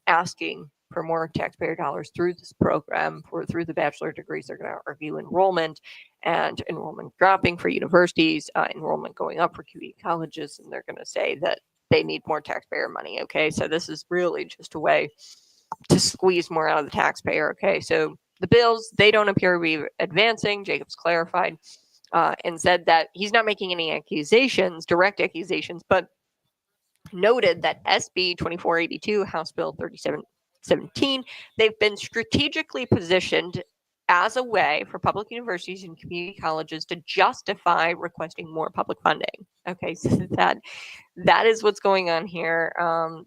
asking for more taxpayer dollars through this program, through the bachelor degrees. They're going to argue enrollment and enrollment dropping for universities, enrollment going up for community colleges, and they're going to say that they need more taxpayer money. Okay, so this is really just a way to squeeze more out of the taxpayer. Okay, so the bills, they don't appear to be advancing. Jacobs clarified and said that he's not making any direct accusations, but noted that SB 2482, House Bill 3717, they've been strategically positioned as a way for public universities and community colleges to justify requesting more public funding. Okay, so that is what's going on here.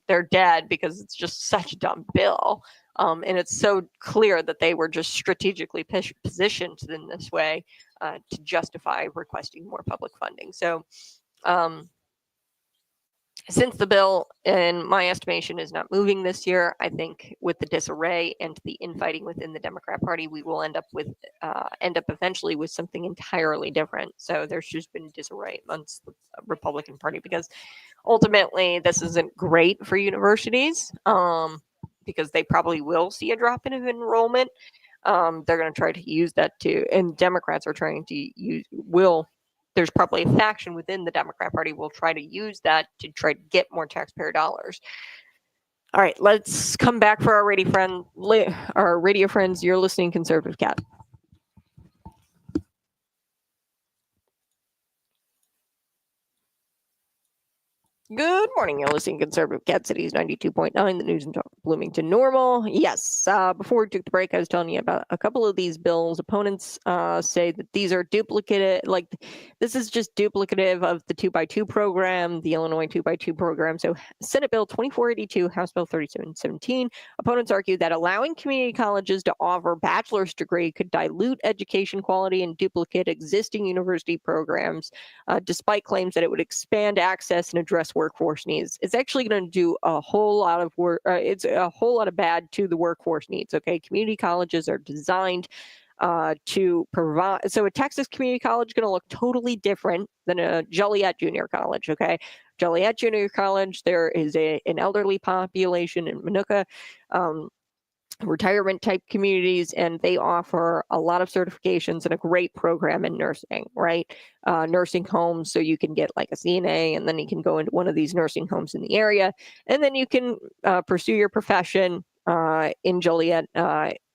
They're dead because it's just such a dumb bill. And it's so clear that they were just strategically positioned in this way to justify requesting more public funding. So since the bill, in my estimation, is not moving this year, I think with the disarray and the infighting within the Democrat Party, we will end up eventually with something entirely different. So there's just been disarray amongst the Republican Party because ultimately this isn't great for universities, because they probably will see a drop in enrollment. They're going to try to use that and Democrats are trying to there's probably a faction within the Democrat Party will try to use that to try to get more taxpayer dollars. All right, let's come back for our radio friends. You're listening, Conservative Cat. Good morning. You're listening to Conservative Cat Cities 92.9, the news and talk Bloomington Normal. Yes, before we took the break, I was telling you about a couple of these bills. Opponents say that these are duplicative, this is just duplicative of the 2x2 program, the Illinois 2x2 program. So Senate Bill 2482, House Bill 3717. Opponents argue that allowing community colleges to offer bachelor's degree could dilute education quality and duplicate existing university programs, despite claims that it would expand access and address workforce needs. It's actually going to do a whole lot of work. It's a whole lot of bad to the workforce needs. Okay, community colleges are designed to provide. So a Texas community college is going to look totally different than a Joliet Junior College. Okay, Joliet Junior College, there is an elderly population in Minooka. Retirement type communities, and they offer a lot of certifications and a great program in nursing, right? Nursing homes, so you can get like a CNA, and then you can go into one of these nursing homes in the area, and then you can pursue your profession in Joliet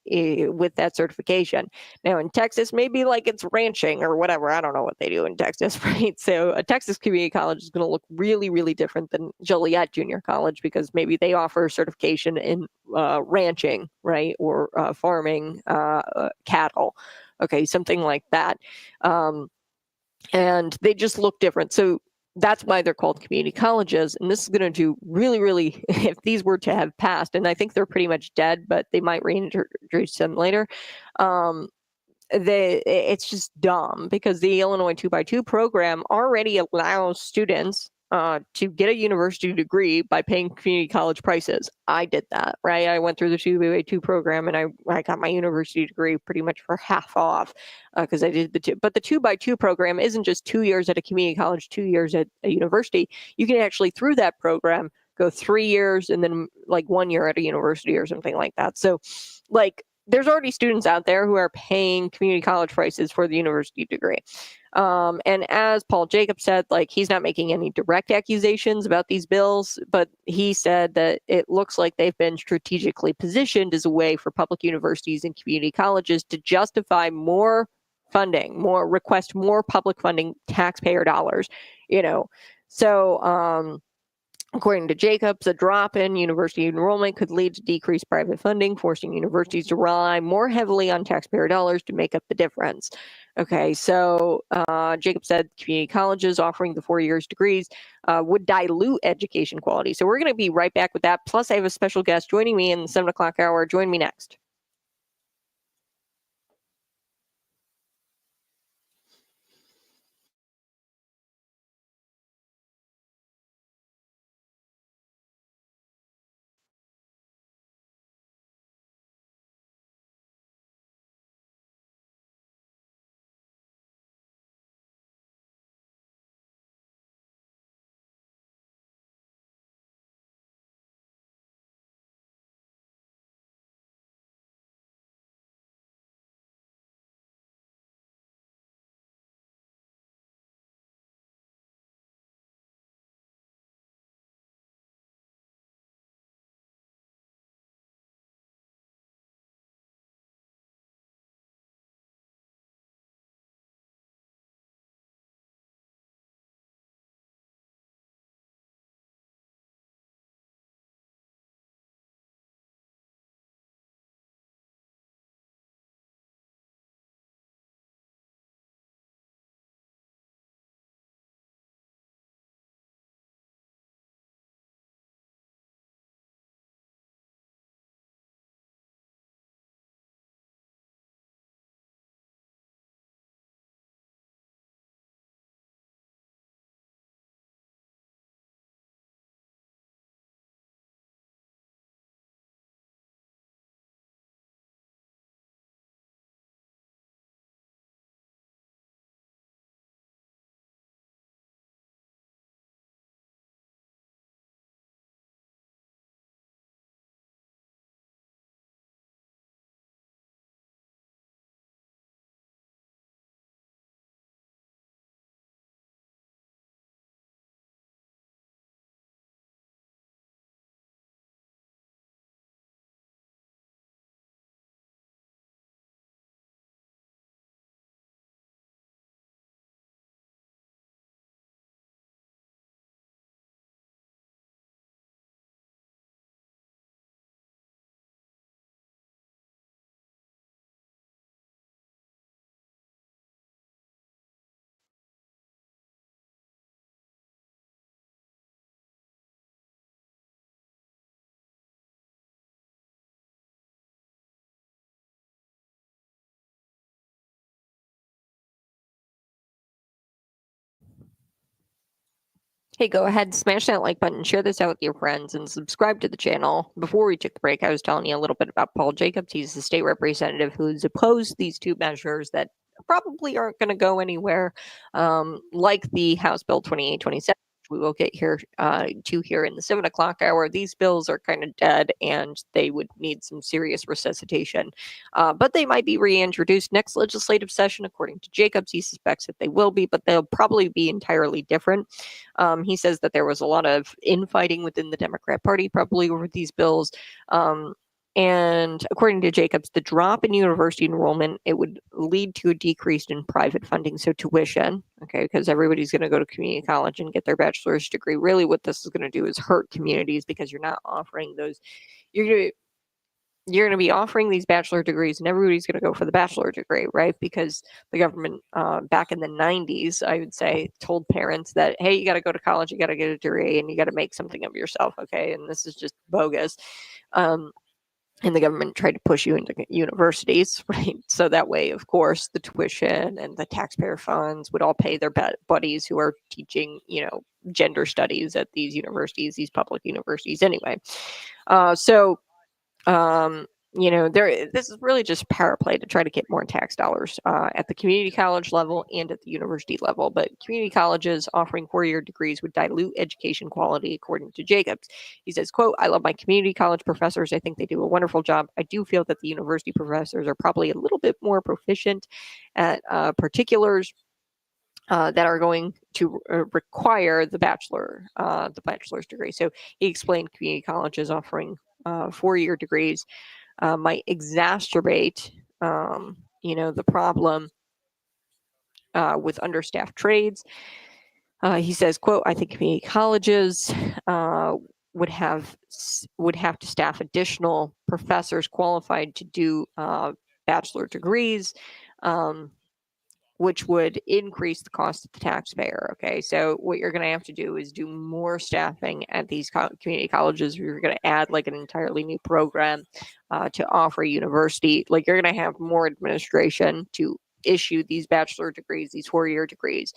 with that certification. Now in Texas, maybe like it's ranching or whatever. I don't know what they do in Texas, right? So a Texas community college is going to look really, really different than Joliet Junior College because maybe they offer certification in ranching, right? Or farming cattle. Okay, something like that. And they just look different. So that's why they're called community colleges. And this is going to do really, really, if these were to have passed, and I think they're pretty much dead, but they might reintroduce them later. It's just dumb because the Illinois 2x2 program already allows students to get a university degree by paying community college prices. I did that, right? I went through the 2x2 program and I got my university degree pretty much for half off because I did the two. But the 2x2 program isn't just 2 years at a community college, 2 years at a university. You can actually, through that program, go 3 years and then like 1 year at a university or something like that. So there's already students out there who are paying community college prices for the university degree. And as Paul Jacobs said, he's not making any direct accusations about these bills, but he said that it looks like they've been strategically positioned as a way for public universities and community colleges to justify more funding, request more public funding, taxpayer dollars, So, according to Jacobs, a drop in university enrollment could lead to decreased private funding, forcing universities to rely more heavily on taxpayer dollars to make up the difference. Okay, so Jacobs said community colleges offering the 4 years degrees would dilute education quality. So we're going to be right back with that. Plus, I have a special guest joining me in the 7 o'clock hour. Join me next. Hey, go ahead, smash that like button, share this out with your friends, and subscribe to the channel. Before we took the break, I was telling you a little bit about Paul Jacobs. He's the state representative who's opposed these two measures that probably aren't going to go anywhere, like the House Bill 2827. We will get here to here in the 7 o'clock hour. These bills are kind of dead and they would need some serious resuscitation. But they might be reintroduced next legislative session. According to Jacobs, he suspects that they will be, but they'll probably be entirely different. He says that there was a lot of infighting within the Democrat Party, probably over these bills. And according to Jacobs, the drop in university enrollment, it would lead to a decrease in private funding, so tuition, okay, because everybody's going to go to community college and get their bachelor's degree. Really what this is going to do is hurt communities because you're not offering those. You're going to be offering these bachelor degrees and everybody's going to go for the bachelor degree, right? Because the government back in the 90s, I would say, told parents that, hey, you got to go to college, you got to get a degree, and you got to make something of yourself, okay? And this is just bogus. And the government tried to push you into universities, right? So that way, of course, the tuition and the taxpayer funds would all pay their buddies who are teaching, gender studies at these universities, these public universities anyway. This is really just power play to try to get more tax dollars at the community college level and at the university level. But community colleges offering 4-year degrees would dilute education quality, according to Jacobs. He says, quote, I love my community college professors. I think they do a wonderful job. I do feel that the university professors are probably a little bit more proficient at particulars that are going to require the bachelor's degree. So he explained community colleges offering 4-year degrees might exacerbate, the problem with understaffed trades. He says, quote, I think community colleges would have to staff additional professors qualified to do bachelor degrees, which would increase the cost of the taxpayer. Okay, so what you're going to have to do is do more staffing at these community colleges. You're going to add like an entirely new program to offer university. Like you're going to have more administration to issue these bachelor degrees, these 4-year degrees.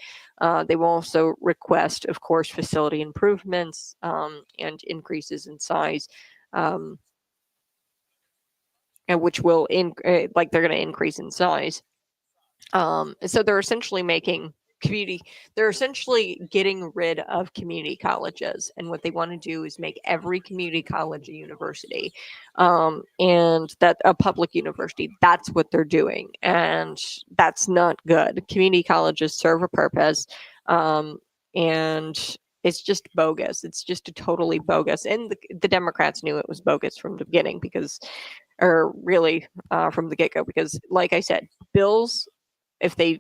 They will also request, of course, facility improvements and increases in size. And which will they're going to increase in size. So they're essentially they're essentially getting rid of community colleges. And what they want to do is make every community college a university, and that a public university. That's what they're doing. And that's not good. Community colleges serve a purpose. And it's just bogus. It's just a totally bogus. And the Democrats knew it was bogus from the beginning from the get-go, because like I said, bills, if they're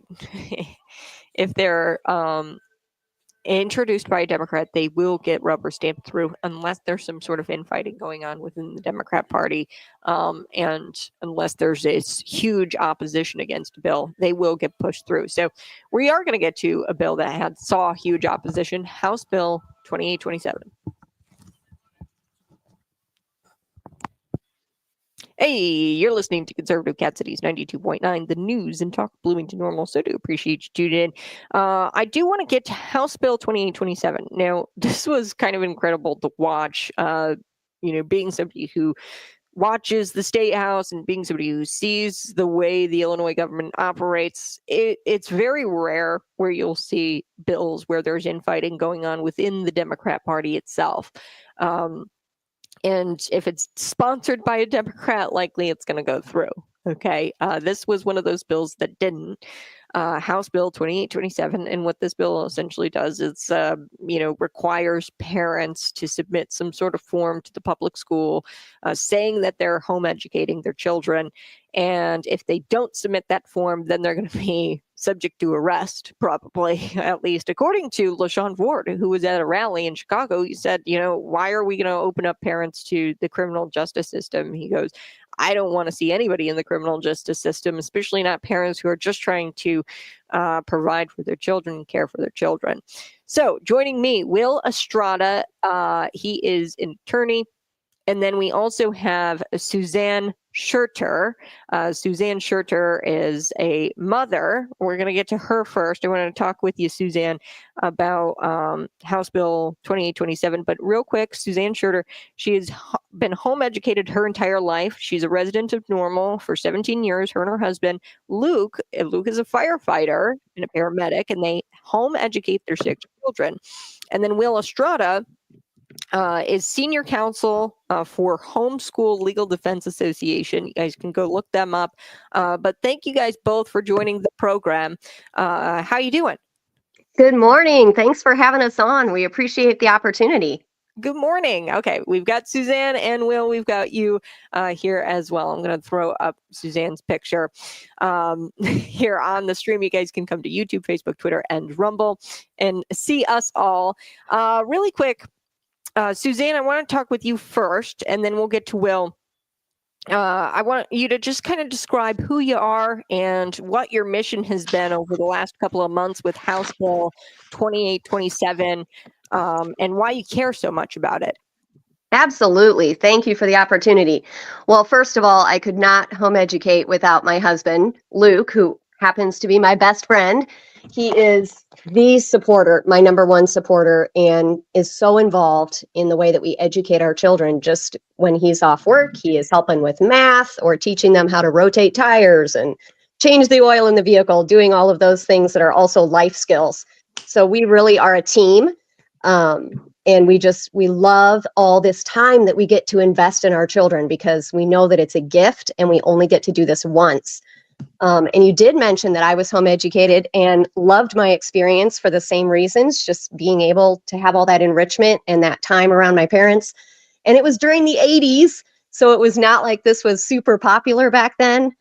introduced by a Democrat, they will get rubber stamped through unless there's some sort of infighting going on within the Democrat Party, and unless there's this huge opposition against a bill, they will get pushed through. So we are going to get to a bill that saw huge opposition, House Bill 2827. Hey, you're listening to Conservative Cat Cities 92.9, the news and talk Bloomington Normal. So do appreciate you tuning in. I do want to get to House Bill 2827. Now, this was kind of incredible to watch, being somebody who watches the state house and being somebody who sees the way the Illinois government operates. It's very rare where you'll see bills where there's infighting going on within the Democrat Party itself. And if it's sponsored by a Democrat, likely it's going to go through. Okay. This was one of those bills that didn't. House Bill 2827. And what this bill essentially does is, requires parents to submit some sort of form to the public school saying that they're home educating their children. And if they don't submit that form, then they're going to be subject to arrest, probably, at least according to LaShawn Ford, who was at a rally in Chicago. He said, why are we going to open up parents to the criminal justice system? He goes, I don't want to see anybody in the criminal justice system, especially not parents who are just trying to provide for their children and care for their children. So joining me, Will Estrada. He is an attorney And then we also have Susanne Schurter. Susanne Schurter is a mother. We're going to get to her first. I want to talk with you, Susanne, about House Bill 2827. But real quick, Susanne Schurter, she has been home educated her entire life. She's a resident of Normal for 17 years, her and her husband. Luke is a firefighter and a paramedic, and they home educate their 6 children. And then Will Estrada is senior counsel for Homeschool Legal Defense Association. You guys can go look them up. But thank you guys both for joining the program. How you doing? Good morning. Thanks for having us on. We appreciate the opportunity. Good morning. Okay, we've got Susanne and Will. We've got you here as well. I'm going to throw up Suzanne's picture here on the stream. You guys can come to YouTube, Facebook, Twitter, and Rumble and see us all. Really quick, Susanne, I want to talk with you first, and then we'll get to Will. I want you to just kind of describe who you are and what your mission has been over the last couple of months with House Bill 2827, and why you care so much about it. Absolutely. Thank you for the opportunity. Well, first of all, I could not home educate without my husband, Luke, who happens to be my best friend. He is the supporter, my number one supporter, and is so involved in the way that we educate our children. Just when he's off work, he is helping with math or teaching them how to rotate tires and change the oil in the vehicle, doing all of those things that are also life skills. So we really are a team. And we love all this time that we get to invest in our children, because we know that it's a gift and we only get to do this once. And you did mention that I was home educated and loved my experience for the same reasons, just being able to have all that enrichment and that time around my parents. And it was during the 80s, so it was not like this was super popular back then.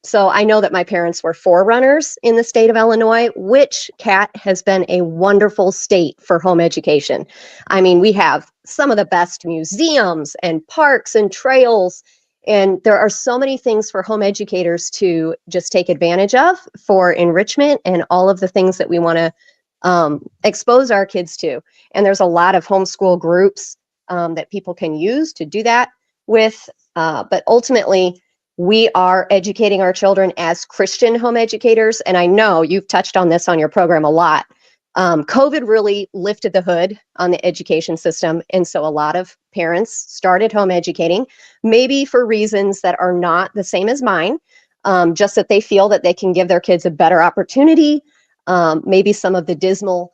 So I know that my parents were forerunners in the state of Illinois, which, Kat, has been a wonderful state for home education. I mean, we have some of the best museums and parks and trails, and there are so many things for home educators to just take advantage of for enrichment and all of the things that we want to expose our kids to. And there's a lot of homeschool groups that people can use to do that with, but ultimately, we are educating our children as Christian home educators. And I know you've touched on this on your program a lot. COVID really lifted the hood on the education system. And so a lot of parents started home educating, maybe for reasons that are not the same as mine, just that they feel that they can give their kids a better opportunity. Maybe some of the dismal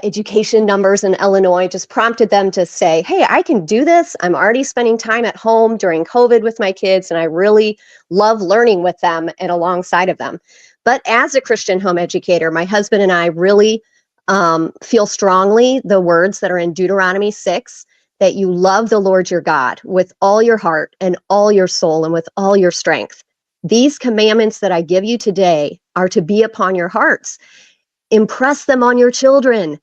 education numbers in Illinois just prompted them to say, hey, I can do this. I'm already spending time at home during COVID with my kids, and I really love learning with them and alongside of them. But as a Christian home educator, my husband and I really feel strongly the words that are in Deuteronomy 6, that you love the Lord your God with all your heart and all your soul and with all your strength. These commandments that I give you today are to be upon your hearts. Impress them on your children.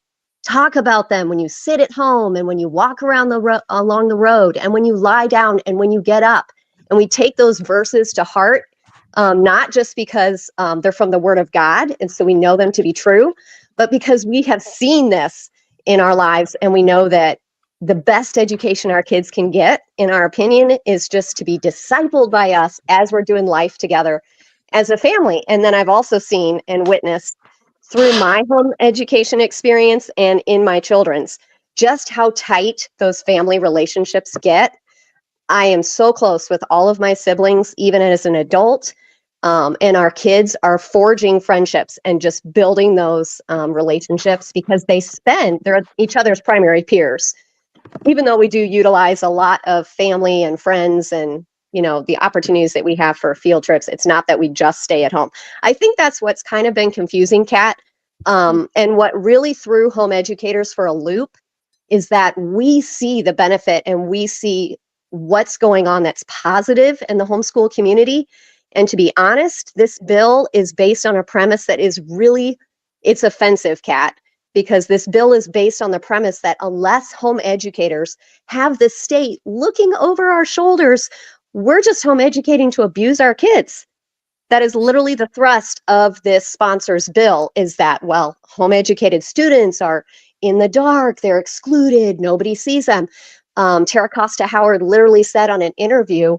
Talk about them when you sit at home and when you walk around along the road and when you lie down and when you get up. And we take those verses to heart, not just because they're from the Word of God, and so we know them to be true, but because we have seen this in our lives, and we know that the best education our kids can get, in our opinion, is just to be discipled by us as we're doing life together as a family. And then I've also seen and witnessed through my home education experience and in my children's, just how tight those family relationships get. I am so close with all of my siblings, even as an adult, and our kids are forging friendships and just building those relationships, because they're each other's primary peers. Even though we do utilize a lot of family and friends and the opportunities that we have for field trips, it's not that we just stay at home. I think that's what's kind of been confusing, Kat. And what really threw home educators for a loop is that we see the benefit and we see what's going on that's positive in the homeschool community. And to be honest, this bill is based on a premise that is really, it's offensive, Kat, because this bill is based on the premise that unless home educators have the state looking over our shoulders, we're just home educating to abuse our kids. That is literally the thrust of this sponsor's bill, is that, well, home educated students are in the dark, they're excluded, nobody sees them. Tara Costa Howard literally said on an interview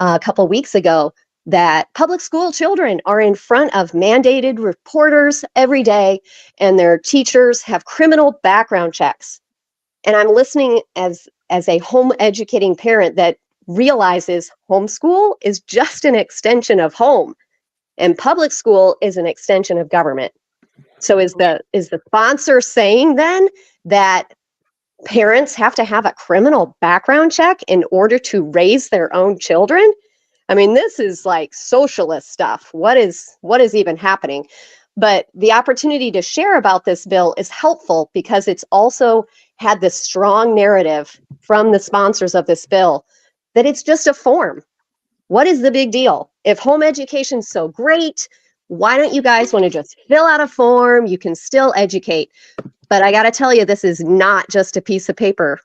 a couple weeks ago that public school children are in front of mandated reporters every day, and their teachers have criminal background checks. And I'm listening as a home educating parent that realizes homeschool is just an extension of home, and public school is an extension of government. So is the sponsor saying then that parents have to have a criminal background check in order to raise their own children? I mean, this is like socialist stuff. What is even happening? But the opportunity to share about this bill is helpful because it's also had this strong narrative from the sponsors of this bill that it's just a form. What is the big deal? If home education's so great, why don't you guys want to just fill out a form? You can still educate. But I got to tell you, this is not just a piece of paper,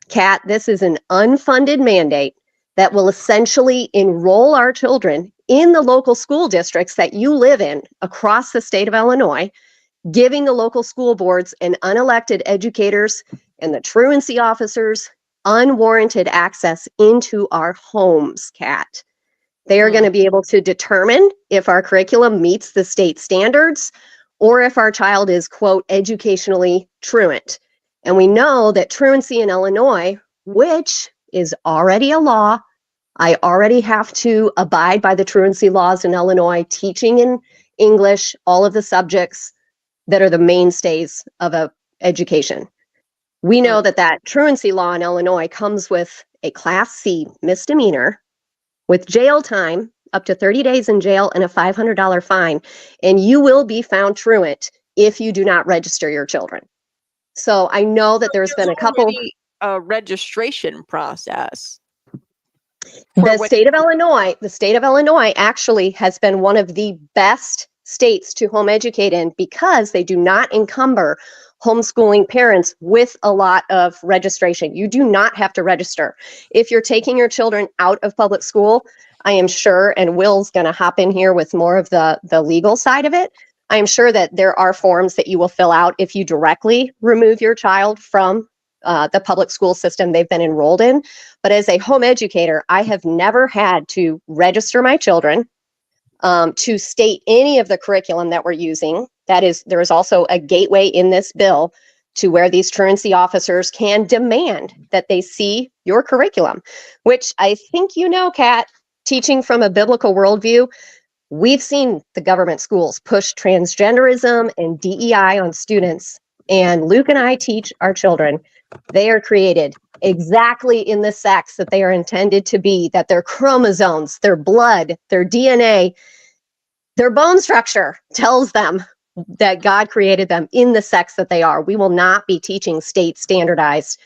Kat. This is an unfunded mandate that will essentially enroll our children in the local school districts that you live in across the state of Illinois, giving the local school boards and unelected educators and the truancy officers unwarranted access into our homes, Kat. They are going to be able to determine if our curriculum meets the state standards or if our child is, quote, educationally truant. And we know that truancy in Illinois, which is already a law, I already have to abide by the truancy laws in Illinois, teaching in English, all of the subjects that are the mainstays of a education. We know that truancy law in Illinois comes with a Class C misdemeanor with jail time, up to 30 days in jail and a $500 fine, and you will be found truant if you do not register your children. So I know that there's been a couple... registration process. The state of Illinois actually has been one of the best states to home educate in because they do not encumber homeschooling parents with a lot of registration. You do not have to register. If you're taking your children out of public school, I am sure, and Will's going to hop in here with more of the legal side of it, I am sure that there are forms that you will fill out if you directly remove your child from the public school system they've been enrolled in. But as a home educator, I have never had to register my children to state any of the curriculum that we're using. That is, there is also a gateway in this bill to where these truancy officers can demand that they see your curriculum, which I think you know, Kat, teaching from a biblical worldview, we've seen the government schools push transgenderism and DEI on students. And Luke and I teach our children, they are created exactly in the sex that they are intended to be, that their chromosomes, their blood, their DNA, their bone structure tells them that God created them in the sex that they are. We will not be teaching state standardized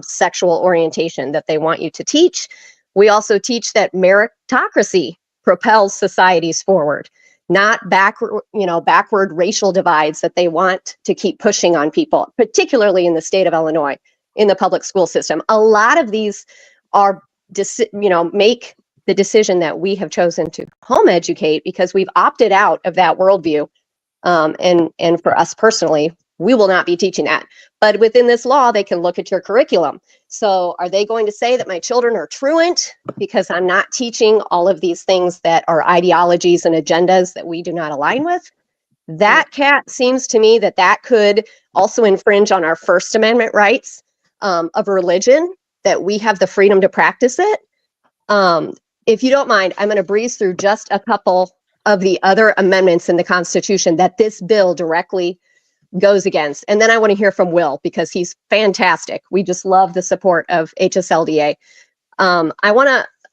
sexual orientation that they want you to teach. We also teach that meritocracy propels societies forward, not backward racial divides that they want to keep pushing on people, particularly in the state of Illinois, in the public school system. A lot of these are, make the decision that we have chosen to home educate because we've opted out of that worldview. And for us personally, we will not be teaching that. But within this law, they can look at your curriculum. So are they going to say that my children are truant because I'm not teaching all of these things that are ideologies and agendas that we do not align with? That, Kat, seems to me that could also infringe on our First Amendment rights of religion, that we have the freedom to practice it. If you don't mind, I'm going to breeze through just a couple of the other amendments in the Constitution that this bill directly goes against. And then I want to hear from Will because he's fantastic. We just love the support of HSLDA. I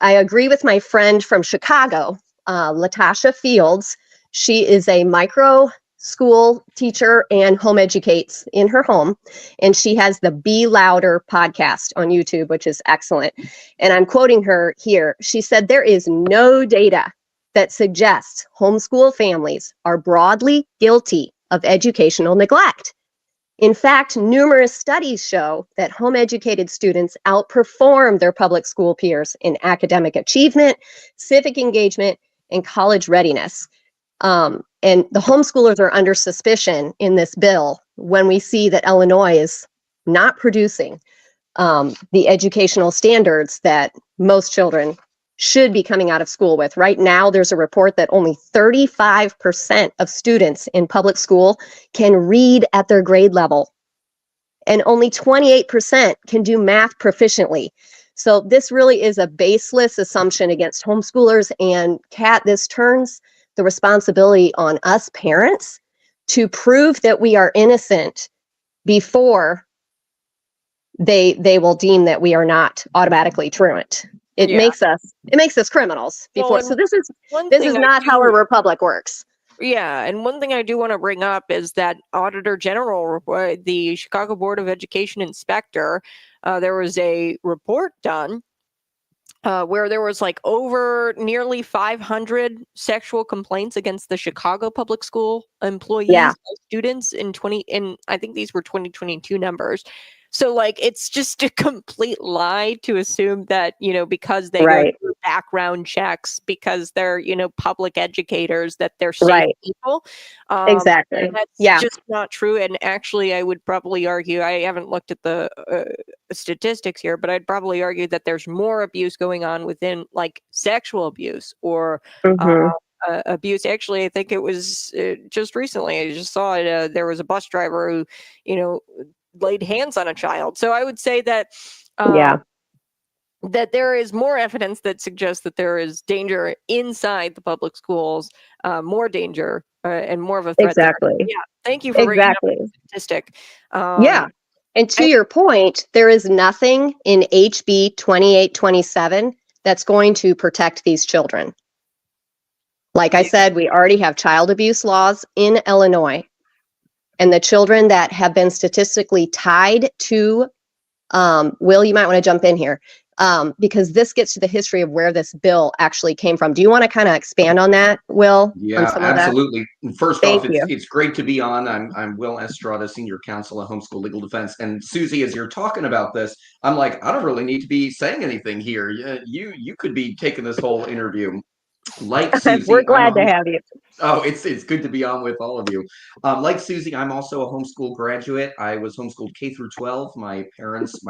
agree with my friend from Chicago, Latasha Fields. She is a micro school teacher and home educates in her home. And she has the Be Louder podcast on YouTube, which is excellent. And I'm quoting her here. She said, "There is no data that suggests homeschool families are broadly guilty of educational neglect. In fact, numerous studies show that home educated students outperform their public school peers in academic achievement, civic engagement, and college readiness." And the homeschoolers are under suspicion in this bill when we see that Illinois is not producing the educational standards that most children should be coming out of school with. Right now, there's a report that only 35% of students in public school can read at their grade level, and only 28% can do math proficiently. So this really is a baseless assumption against homeschoolers. And Kat, this turns the responsibility on us parents to prove that we are innocent before they will deem that we are not automatically truant. It Yeah. makes us criminals before. Well, So and this is one thing I not how a do- republic works. Yeah, and one thing I do want to bring up is that Auditor General, the Chicago Board of Education inspector, there was a report done where there was like over nearly 500 sexual complaints against the Chicago public school employees, Yeah. students in I think these were 2022 numbers. So like it's just a complete lie to assume that, because they go Right. through background checks, because they're, public educators, that they're safe Right. people. Exactly. That's Yeah. just not true. And actually, I would probably argue, I haven't looked at the statistics here, but I'd probably argue that there's more abuse going on within like sexual abuse or Mhm. abuse. Actually, I think it was just recently, I just saw it. There was a bus driver who, laid hands on a child. So I would say that Yeah. that there is more evidence that suggests that there is danger inside the public schools, more danger and more of a threat there. Exactly. Yeah, thank you for bringing up Exactly. the statistic. Yeah. And to I- your point, there is nothing in HB 2827 that's going to protect these children. Like I said, we already have child abuse laws in Illinois. And the children that have been statistically tied to, Will, you might want to jump in here, because this gets to the history of where this bill actually came from. Do you want to kind of expand on that, Will? Yeah, on some of that? absolutely. First Thank off, you. it's great to be on. I'm Will Estrada, Senior Counsel at Homeschool Legal Defense. And Susie, as you're talking about this, I'm like, I don't really need to be saying anything here. You could be taking this whole interview. Like Susie, We're glad to have you. Oh, it's good to be on with all of you. Like Susie, I'm also a homeschool graduate. I was homeschooled K through 12. My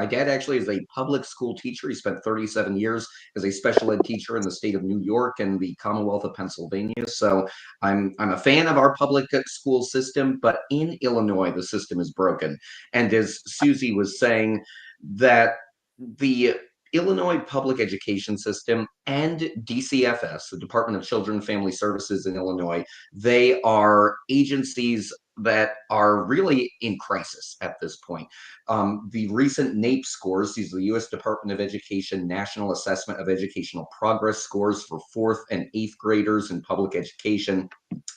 dad actually is a public school teacher. He spent 37 years as a special ed teacher in the state of New York and the Commonwealth of Pennsylvania. So I'm a fan of our public school system, but in Illinois, the system is broken. And as Susie was saying, that the Illinois public education system and DCFS, the Department of Children and Family Services in Illinois, they are agencies that are really in crisis at this point. The recent NAEP scores, these are the U.S. Department of Education National Assessment of Educational Progress scores for 4th and 8th graders in public education,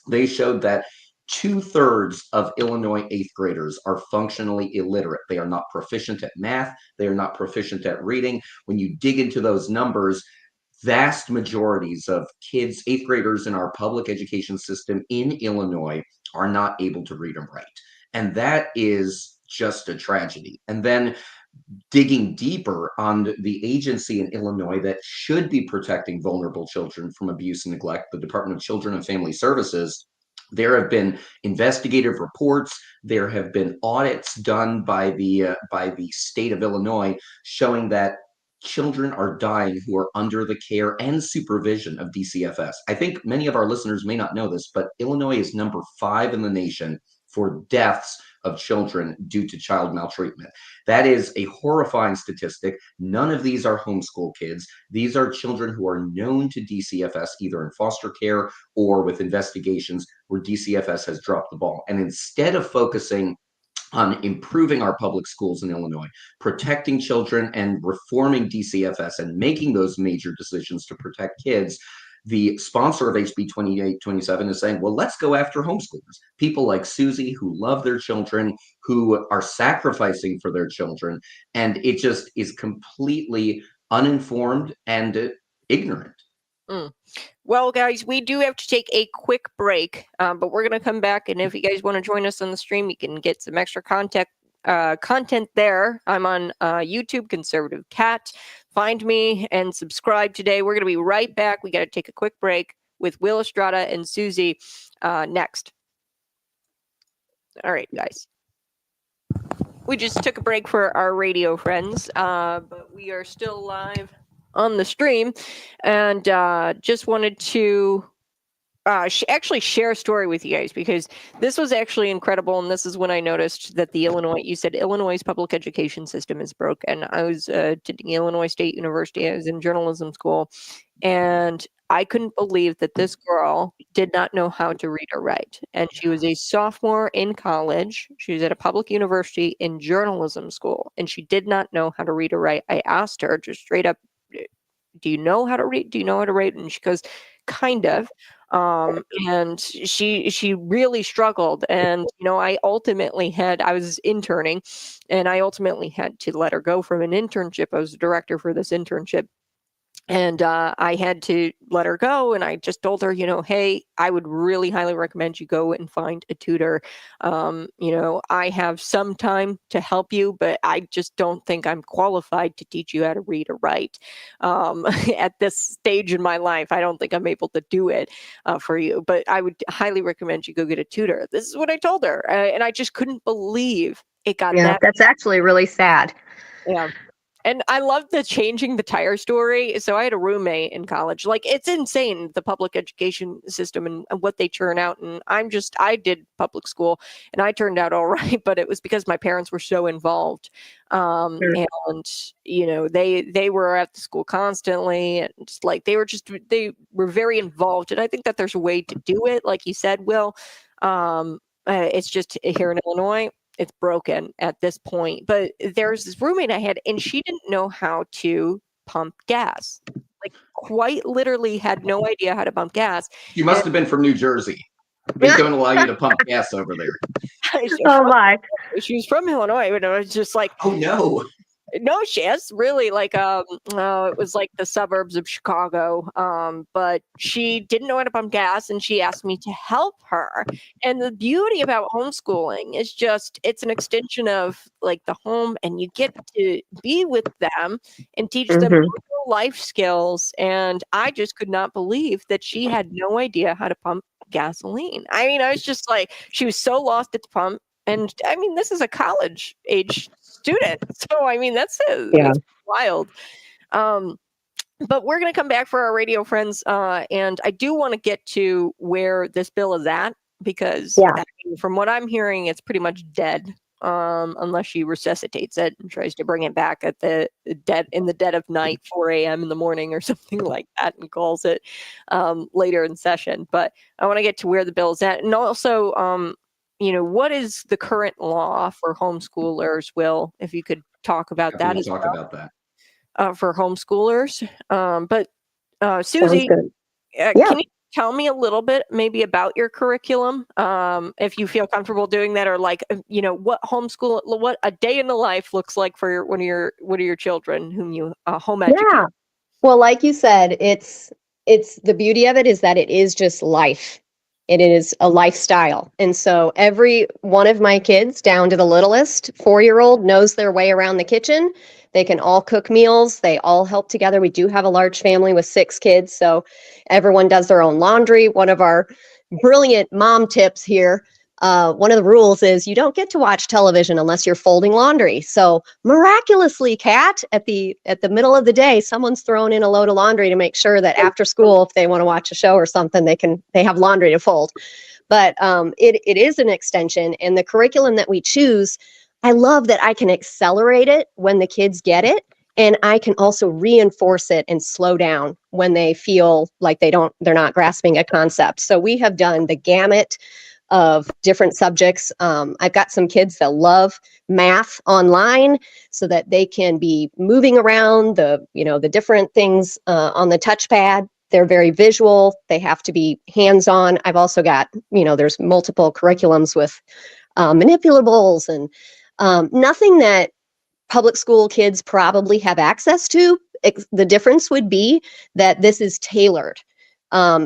they showed that 2/3 of Illinois 8th graders are functionally illiterate. They are not proficient at math. They are not proficient at reading. When you dig into those numbers, vast majorities of kids, 8th graders in our public education system in Illinois are not able to read and write. And that is just a tragedy. And then digging deeper on the agency in Illinois that should be protecting vulnerable children from abuse and neglect, the Department of Children and Family Services, there have been investigative reports. There have been audits done by the state of Illinois showing that children are dying who are under the care and supervision of DCFS. I think many of our listeners may not know this, but Illinois is number 5 in the nation for deaths of children due to child maltreatment. That is a horrifying statistic. None of these are homeschool kids. These are children who are known to DCFS, either in foster care or with investigations where DCFS has dropped the ball. And instead of focusing on improving our public schools in Illinois, protecting children and reforming DCFS and making those major decisions to protect kids, the sponsor of HB 2827 is saying, well, let's go after homeschoolers. People like Susie who love their children, who are sacrificing for their children. And it just is completely uninformed and ignorant. Well, guys, we do have to take a quick break, but we're going to come back. And if you guys want to join us on the stream, you can get some extra content there. I'm on YouTube, Conservative Cat. Find me and subscribe today. We're going to be right back. We got to take a quick break with Will Estrada and Susie next. All right, guys. We just took a break for our radio friends, but we are still live on the stream, and just wanted to actually share a story with you guys, because this was actually incredible. And this is when I noticed that you said Illinois' public education system is broken. I was attending Illinois State University. I was in journalism school, and I couldn't believe that this girl did not know how to read or write. And she was a sophomore in college. She was at a public university in journalism school, and she did not know how to read or write. I asked her just straight up, do you know how to read? Do you know how to write? And she goes, kind of. And she really struggled. And, I was interning, and I ultimately had to let her go from an internship. I was the director for this internship. And I had to let her go, and I just told her, hey, I would really highly recommend you go and find a tutor. I have some time to help you, but I just don't think I'm qualified to teach you how to read or write. At this stage in my life, I don't think I'm able to do it for you, but I would highly recommend you go get a tutor. This is what I told her, and I just couldn't believe it got that. That's actually really sad. Yeah. And I love the changing the tire story. So I had a roommate in college. Like, it's insane, the public education system and what they churn out. And I did public school, and I turned out all right, but it was because my parents were so involved. Sure. And, they were at the school constantly, and just like, they were very involved. And I think that there's a way to do it. Like you said, Will, it's just here in Illinois, it's broken at this point. But there's this roommate I had, and she didn't know how to pump gas. Like, quite literally had no idea how to pump gas. You must have been from New Jersey. They don't allow you to pump gas over there. Oh my! She was from Illinois, but I was just like, oh no. No, she has really it was like the suburbs of Chicago. But she didn't know how to pump gas, and she asked me to help her. And the beauty about homeschooling is it's an extension of like the home, and you get to be with them and teach them real life skills. And I just could not believe that she had no idea how to pump gasoline. I mean, I was just like, she was so lost at the pump. And I mean, this is a college age student. So, I mean, that's wild. But we're going to come back for our radio friends. And I do want to get to where this bill is at, because from what I'm hearing, it's pretty much dead. Unless she resuscitates it and tries to bring it back in the dead of night, 4 a.m. in the morning or something like that, and calls it later in session. But I want to get to where the bill is at. And also, what is the current law for homeschoolers? Will, if you could talk about that as well. Talk about that. For homeschoolers. But Susie, can you tell me a little bit maybe about your curriculum? If you feel comfortable doing that, or like, what a day in the life looks like for one of your children whom you home educate. Yeah. Well, like you said, it's the beauty of it is that it is just life. It is a lifestyle. And so every one of my kids, down to the littlest 4-year-old, knows their way around the kitchen. They can all cook meals. They all help together. We do have a large family with 6 kids, so everyone does their own laundry. One of our brilliant mom tips here, one of the rules is you don't get to watch television unless you're folding laundry. So miraculously, Kat, at the middle of the day, someone's thrown in a load of laundry to make sure that after school, if they want to watch a show or something, they have laundry to fold. But it is an extension, and the curriculum that we choose, I love that I can accelerate it when the kids get it, and I can also reinforce it and slow down when they feel like they're not grasping a concept. So we have done the gamut of different subjects. I've got some kids that love math online, so that they can be moving around the different things on the touchpad. They're very visual. They have to be hands-on. I've also got, there's multiple curriculums with manipulables and nothing that public school kids probably have access to. The difference would be that this is tailored.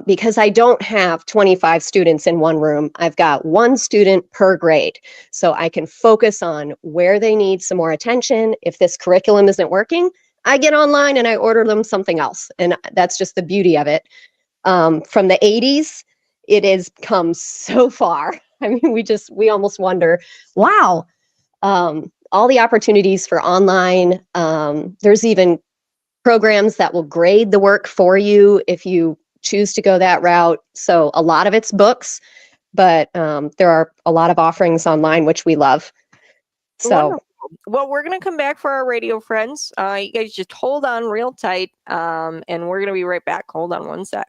Because I don't have 25 students in one room. I've got 1 student per grade. So I can focus on where they need some more attention. If this curriculum isn't working, I get online and I order them something else. And that's just the beauty of it. From the 80s, it has come so far. I mean, we almost wonder, wow, all the opportunities for online. There's even programs that will grade the work for you if you choose to go that route. So a lot of it's books, but there are a lot of offerings online, which we love. So Wonderful. Well, we're going to come back for our radio friends. You guys just hold on real tight, and we're going to be right back. Hold on one sec.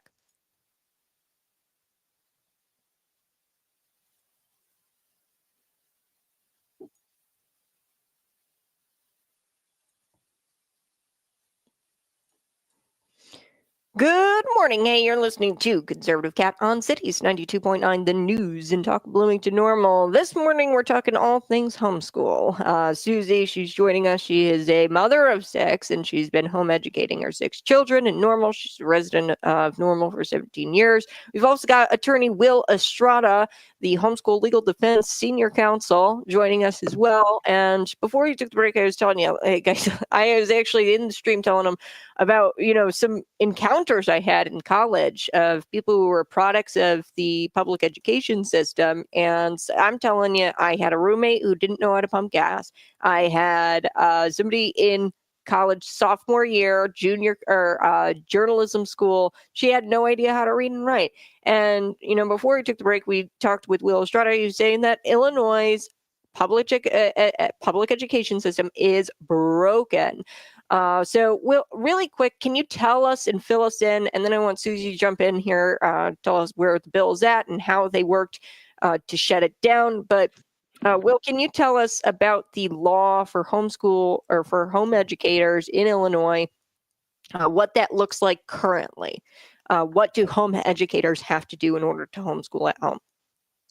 Good morning. Hey, you're listening to Conservative Cat on Cities 92.9, the news and talk Bloomington Normal. This morning, we're talking all things homeschool. Susie, she's joining us. She is a mother of 6, and she's been home educating her 6 children in Normal. She's a resident of Normal for 17 years. We've also got attorney Will Estrada, the Homeschool Legal Defense Senior Counsel, joining us as well. And before you took the break, I was telling you, hey guys, I was actually in the stream telling them about, some encounters I had in college of people who were products of the public education system. And I'm telling you, I had a roommate who didn't know how to pump gas. I had somebody in college sophomore year, junior or journalism school. She had no idea how to read and write. And, before we took the break, we talked with Will Estrada. He was saying that Illinois' public education system is broken. So, Will, really quick, can you tell us and fill us in? And then I want Susie to jump in here, tell us where the bill is at and how they worked to shut it down. But Will, can you tell us about the law for homeschool or for home educators in Illinois, what that looks like currently? What do home educators have to do in order to homeschool at home?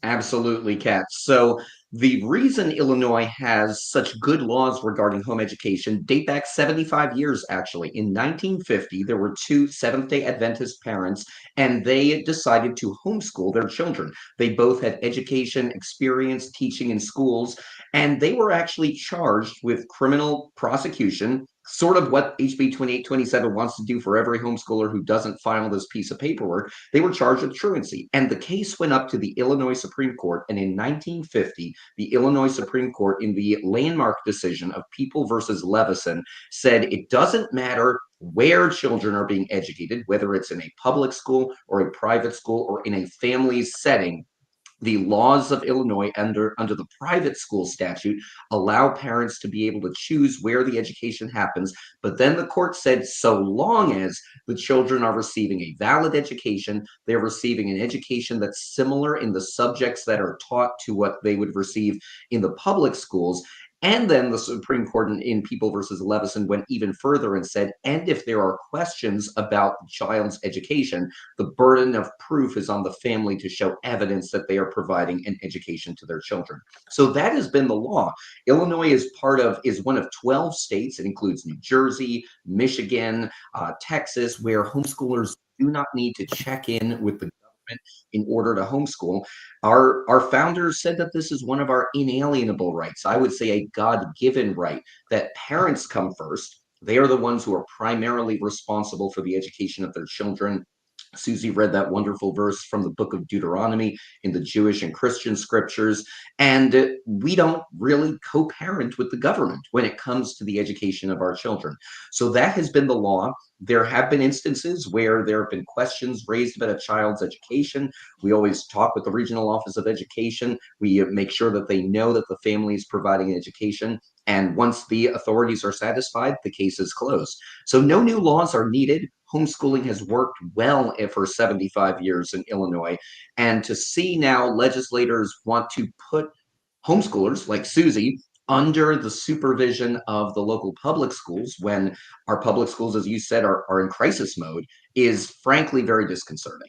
Absolutely, Kat. So the reason Illinois has such good laws regarding home education date back 75 years, actually. In 1950, there were 2 Seventh-day Adventist parents, and they decided to homeschool their children. They both had education experience teaching in schools, and they were actually charged with criminal prosecution, sort of what HB 2827 wants to do for every homeschooler who doesn't file this piece of paperwork. They were charged with truancy, and the case went up to the Illinois Supreme Court. And in 1950, the Illinois Supreme Court, in the landmark decision of People versus Levison, said it doesn't matter where children are being educated, whether it's in a public school or a private school or in a family setting. The laws of Illinois under the private school statute allow parents to be able to choose where the education happens. But then the court said, so long as the children are receiving a valid education, they're receiving an education that's similar in the subjects that are taught to what they would receive in the public schools. And then the Supreme Court in People versus Levison went even further and said, and if there are questions about the child's education, the burden of proof is on the family to show evidence that they are providing an education to their children. So that has been the law. Illinois is one of 12 states. It includes New Jersey, Michigan, Texas, where homeschoolers do not need to check in with the government in order to homeschool. Our founders said that this is one of our inalienable rights. I would say a God-given right, that parents come first. They are the ones who are primarily responsible for the education of their children. Susie read that wonderful verse from the book of Deuteronomy in the Jewish and Christian scriptures. And we don't really co-parent with the government when it comes to the education of our children. So that has been the law. There have been instances where there have been questions raised about a child's education. We always talk with the Regional Office of Education. We make sure that they know that the family is providing an education. And once the authorities are satisfied, the case is closed. So no new laws are needed. Homeschooling has worked well for 75 years in Illinois. And to see now legislators want to put homeschoolers like Susie under the supervision of the local public schools when our public schools, as you said, are in crisis mode is frankly very disconcerting.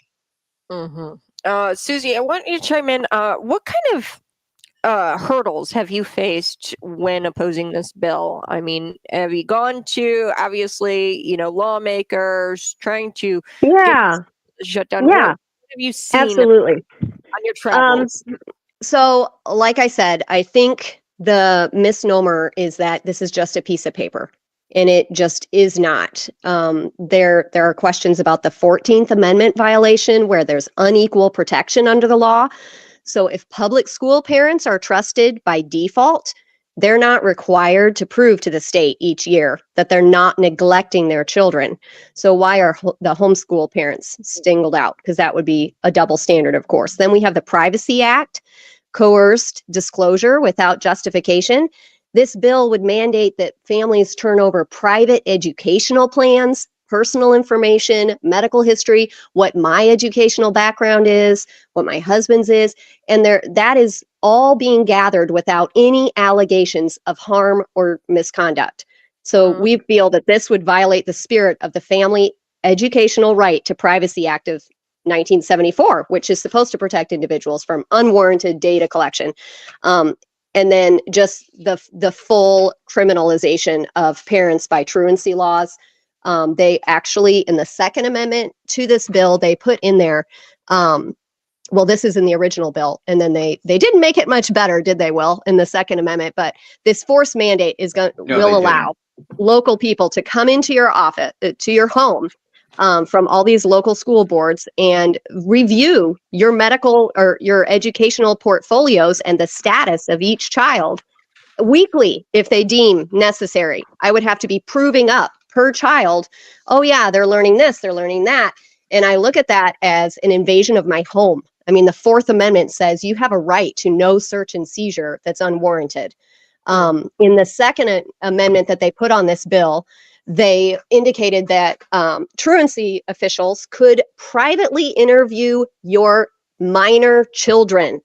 Mm-hmm. Susie, I want you to chime in. What kind of hurdles have you faced when opposing this bill? I mean, have you gone to, obviously, lawmakers trying to shut down? Yeah, what have you seen absolutely. on your travels? So, like I said, I think the misnomer is that this is just a piece of paper, and it just is not. There are questions about the 14th Amendment violation where there's unequal protection under the law. So if public school parents are trusted by default they're not required to prove to the state each year that they're not neglecting their children. So why are the homeschool parents singled out? Because that would be a double standard, of course. Then we have the Privacy Act, coerced disclosure without justification. This bill would mandate that families turn over private educational plans, personal information, medical history, what my educational background is, what my husband's is, and that is all being gathered without any allegations of harm or misconduct. So we feel that this would violate the spirit of the Family Educational Right to Privacy Act of 1974, which is supposed to protect individuals from unwarranted data collection. And then just the full criminalization of parents by truancy laws. They actually, in the Second Amendment to this bill, they put in there, well, this is in the original bill, and then they didn't make it much better, did they, Will, in the Second Amendment? But this forced mandate will allow local people to come into your office, to your home, from all these local school boards and review your medical or your educational portfolios and the status of each child weekly if they deem necessary. I would have to be proving up per child, oh yeah, they're learning this, they're learning that. And I look at that as an invasion of my home. I mean, the Fourth Amendment says you have a right to no search and seizure that's unwarranted. In the Second Amendment that they put on this bill, they indicated that truancy officials could privately interview your minor children,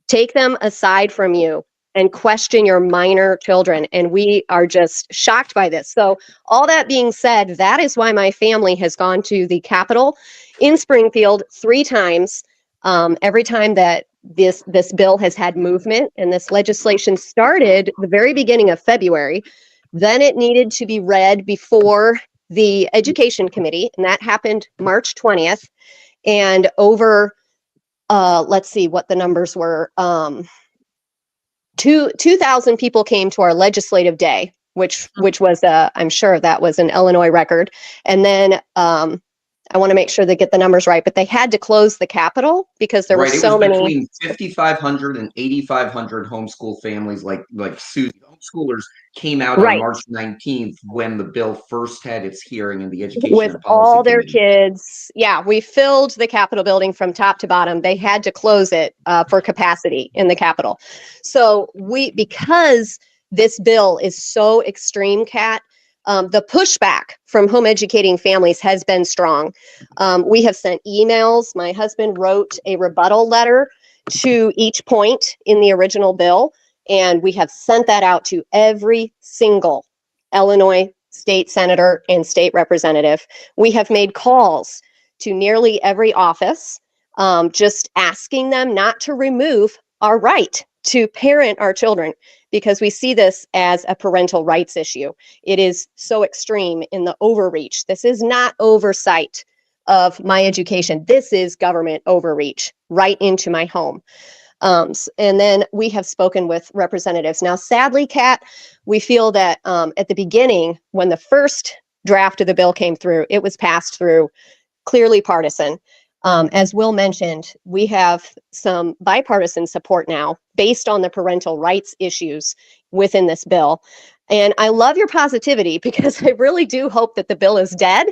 take them aside from you, and question your minor children. And we are just shocked by this. So all that being said, that is why my family has gone to the Capitol in Springfield 3 times. Every time that this bill has had movement, and this legislation started the very beginning of February, then it needed to be read before the Education Committee, and that happened March 20th. And over, let's see what the numbers were. 2,000 people came to our legislative day, which was, I'm sure that was an Illinois record. And then I want to make sure they get the numbers right, but they had to close the Capitol because there were so many. Between 5,500 and 8,500 homeschool families, like Susie, homeschoolers came out on March 19th when the bill first had its hearing in the Education with and Policy all their Committee. kids. Yeah, we filled the Capitol building from top to bottom. They had to close it for capacity in the Capitol. So because this bill is so extreme, Kat, the pushback from home educating families has been strong. We have sent emails. My husband wrote a rebuttal letter to each point in the original bill, and we have sent that out to every single Illinois state senator and state representative. We have made calls to nearly every office, just asking them not to remove our right to parent our children, because we see this as a parental rights issue. It is so extreme in the overreach. This is not oversight of my education. This is government overreach right into my home. And then we have spoken with representatives. Now, sadly, Kat, we feel that at the beginning, when the first draft of the bill came through, it was passed through clearly partisan. As Will mentioned, we have some bipartisan support now based on the parental rights issues within this bill. And I love your positivity, because I really do hope that the bill is dead.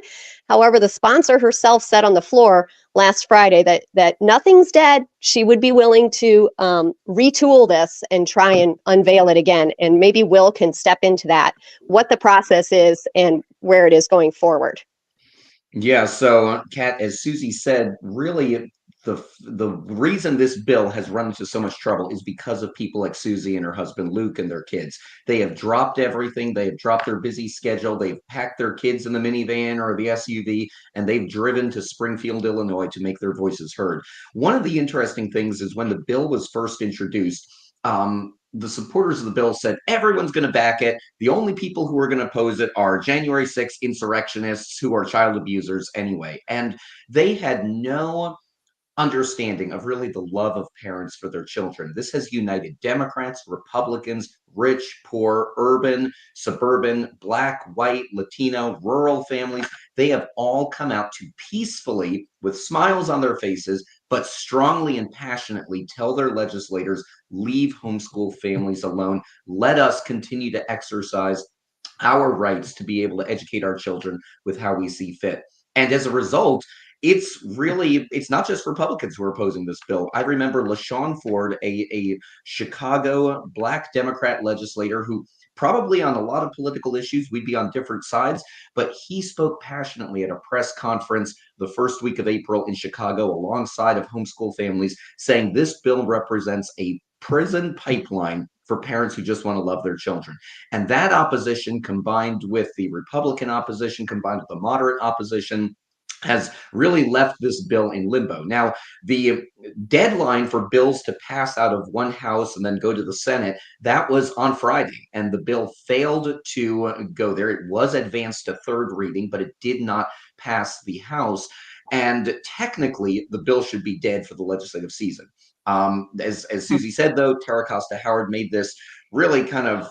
However, the sponsor herself said on the floor last Friday that nothing's dead. She would be willing to retool this and try and unveil it again. And maybe Will can step into that, what the process is and where it is going forward. Yeah, so Kat, as Susie said, really the reason this bill has run into so much trouble is because of people like Susie and her husband Luke and their kids. They have dropped everything. They have dropped their busy schedule. They've packed their kids in the minivan or the SUV, and they've driven to Springfield, Illinois to make their voices heard. One of the interesting things is when the bill was first introduced, the supporters of the bill said everyone's going to back it. The only people who are going to oppose it are January 6th insurrectionists who are child abusers anyway. And they had no understanding of really the love of parents for their children. This has united Democrats, Republicans, rich, poor, urban, suburban, Black, white, Latino, rural families. They have all come out to peacefully, with smiles on their faces, but strongly and passionately tell their legislators, leave homeschool families alone. Let us continue to exercise our rights to be able to educate our children with how we see fit. And as a result, it's not just Republicans who are opposing this bill. I remember LaShawn Ford, a Chicago Black Democrat legislator who probably on a lot of political issues, we'd be on different sides, but he spoke passionately at a press conference the first week of April in Chicago alongside of homeschool families, saying this bill represents a prison pipeline for parents who just want to love their children. And that opposition, combined with the Republican opposition, combined with the moderate opposition, has really left this bill in limbo. Now, the deadline for bills to pass out of one house and then go to the Senate, that was on Friday, and the bill failed to go there. It was advanced to third reading, but it did not pass the House. And technically, the bill should be dead for the legislative season. As Susie said, though, Tara Costa Howard made this really kind of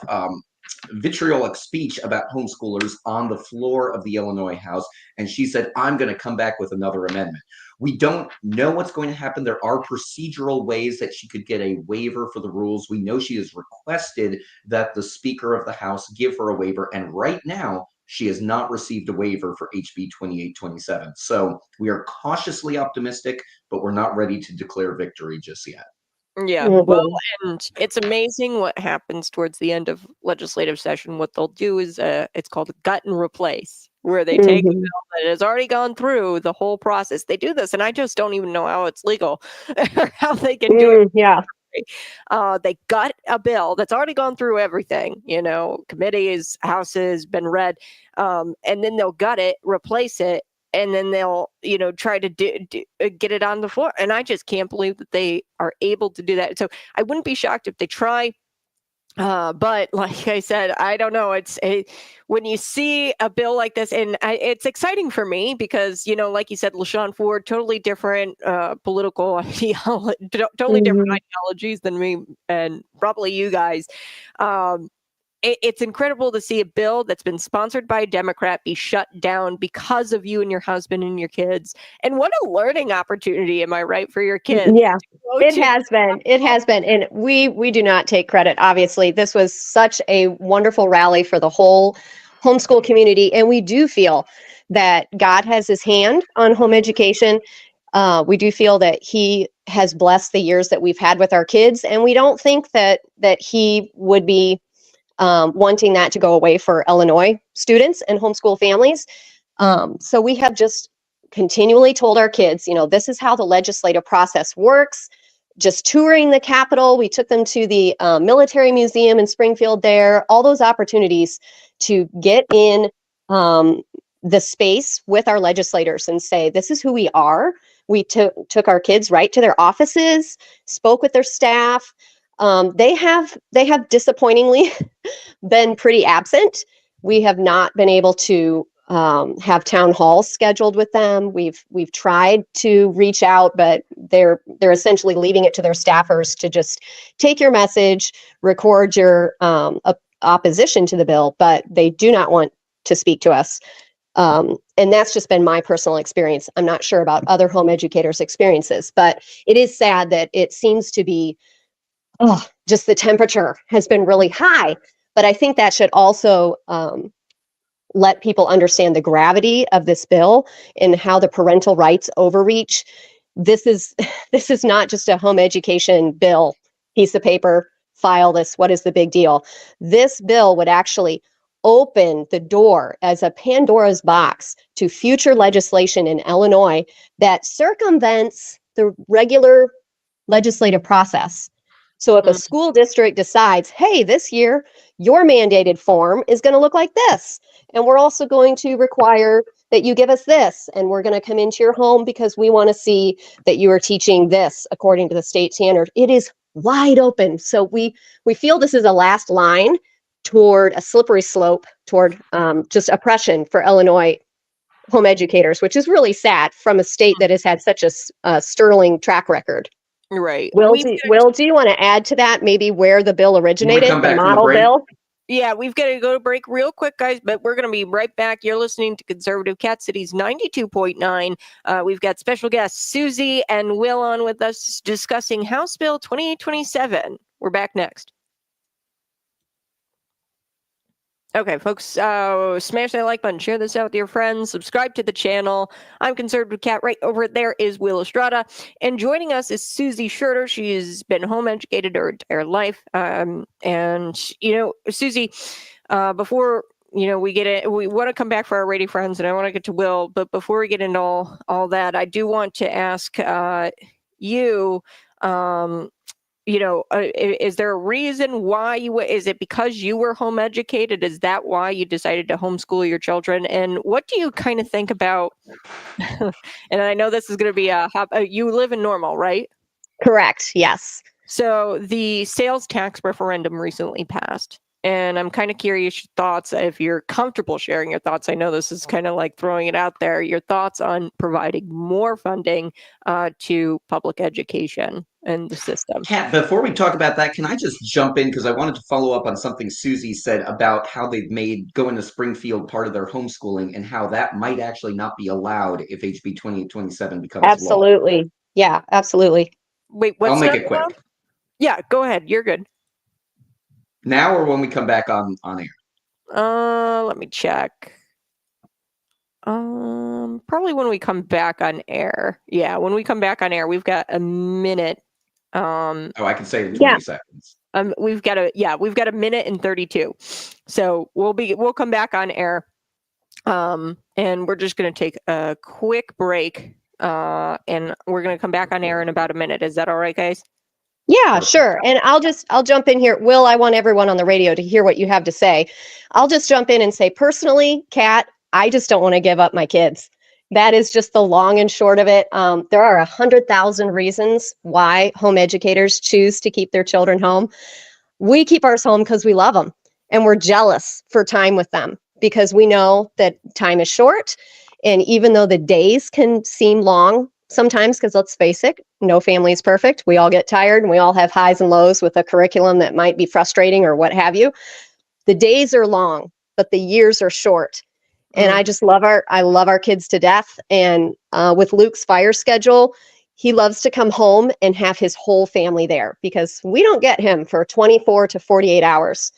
vitriolic speech about homeschoolers on the floor of the Illinois House. And she said, I'm going to come back with another amendment. We don't know what's going to happen. There are procedural ways that she could get a waiver for the rules. We know she has requested that the Speaker of the House give her a waiver. And right now, she has not received a waiver for HB 2827. So we are cautiously optimistic, but we're not ready to declare victory just yet. Yeah, well, and it's amazing what happens towards the end of legislative session. What they'll do is it's called a gut and replace, where they take a bill that has already gone through the whole process. They do this, and I just don't even know how it's legal or how they can do it. Yeah. They gut a bill that's already gone through everything, committees, houses, been read, and then they'll gut it, replace it, and then they'll, try to get it on the floor. And I just can't believe that they are able to do that. So I wouldn't be shocked if they try. But like I said, I don't know. When you see a bill like this, and it's exciting for me because, like you said, LaShawn Ford, totally different political ideology, totally different ideologies than me and probably you guys. It's incredible to see a bill that's been sponsored by a Democrat be shut down because of you and your husband and your kids. And what a learning opportunity, am I right, for your kids? Yeah, it has been. It has been. And we do not take credit, obviously. This was such a wonderful rally for the whole homeschool community. And we do feel that God has his hand on home education. We do feel that he has blessed the years that we've had with our kids. And we don't think that he would be wanting that to go away for Illinois students and homeschool families. So we have just continually told our kids, this is how the legislative process works. Just touring the Capitol, we took them to the military museum in Springfield there, all those opportunities to get in the space with our legislators and say, this is who we are. We took our kids right to their offices, spoke with their staff. They have disappointingly been pretty absent. We have not been able to have town halls scheduled with them. We've tried to reach out, but they're essentially leaving it to their staffers to just take your message, record your opposition to the bill, but they do not want to speak to us. And that's just been my personal experience. I'm not sure about other home educators' experiences, but it is sad that it seems to be just the temperature has been really high. But I think that should also let people understand the gravity of this bill and how the parental rights overreach. This is not just a home education bill, piece of paper, file this, what is the big deal? This bill would actually open the door as a Pandora's box to future legislation in Illinois that circumvents the regular legislative process. So if a school district decides, hey, this year, your mandated form is going to look like this, and we're also going to require that you give us this, and we're going to come into your home because we want to see that you are teaching this according to the state standard. It is wide open. So we feel this is a last line toward a slippery slope toward just oppression for Illinois home educators, which is really sad from a state that has had such a sterling track record. Right. Will, do you want to add to that maybe where the bill originated, the model bill? Yeah, we've got to go to break real quick, guys, but we're going to be right back. You're listening to Conservative Cat Cities 92.9. We've got special guests Susie and Will on with us discussing House Bill 2827. We're back next. Okay, folks, smash that like button, share this out with your friends, subscribe to the channel. I'm Conservative Cat. Right over there is Will Estrada. And joining us is Susie Schurter. She's been home educated her entire life. And, Susie, before, we get it, we want to come back for our radio friends, and I want to get to Will. But before we get into all that, I do want to ask you, is there a reason why is it because you were home educated? Is that why you decided to homeschool your children? And what do you kind of think about, and I know this is going to be you live in Normal, right? Correct. Yes. So the sales tax referendum recently passed. And I'm kind of curious your thoughts, if you're comfortable sharing your thoughts. I know this is kind of like throwing it out there. Your thoughts on providing more funding to public education and the system. Kat, before we talk about that, can I just jump in? Because I wanted to follow up on something Susie said about how they've made going to Springfield part of their homeschooling and how that might actually not be allowed if HB 2827 becomes law. Absolutely. Yeah, absolutely. Wait, what's I'll make it quick. Yeah, go ahead. You're good. Now or when we come back on air? Let me check. Probably when we come back on air. Yeah, when we come back on air, we've got a minute. I can say in 20 seconds. We've got a minute and 32. So we'll come back on air. And we're just gonna take a quick break. And we're gonna come back on air in about a minute. Is that all right, guys? Yeah, sure. And I'll jump in here. Will, I want everyone on the radio to hear what you have to say. I'll just jump in and say, personally, Kat, I just don't want to give up my kids. That is just the long and short of it. There are 100,000 reasons why home educators choose to keep their children home. We keep ours home because we love them and we're jealous for time with them because we know that time is short. And even though the days can seem long, sometimes, because let's face it, no family is perfect. We all get tired and we all have highs and lows with a curriculum that might be frustrating or what have you. The days are long, but the years are short. And I just love our kids to death. And with Luke's fire schedule, he loves to come home and have his whole family there because we don't get him for 24 to 48 hours,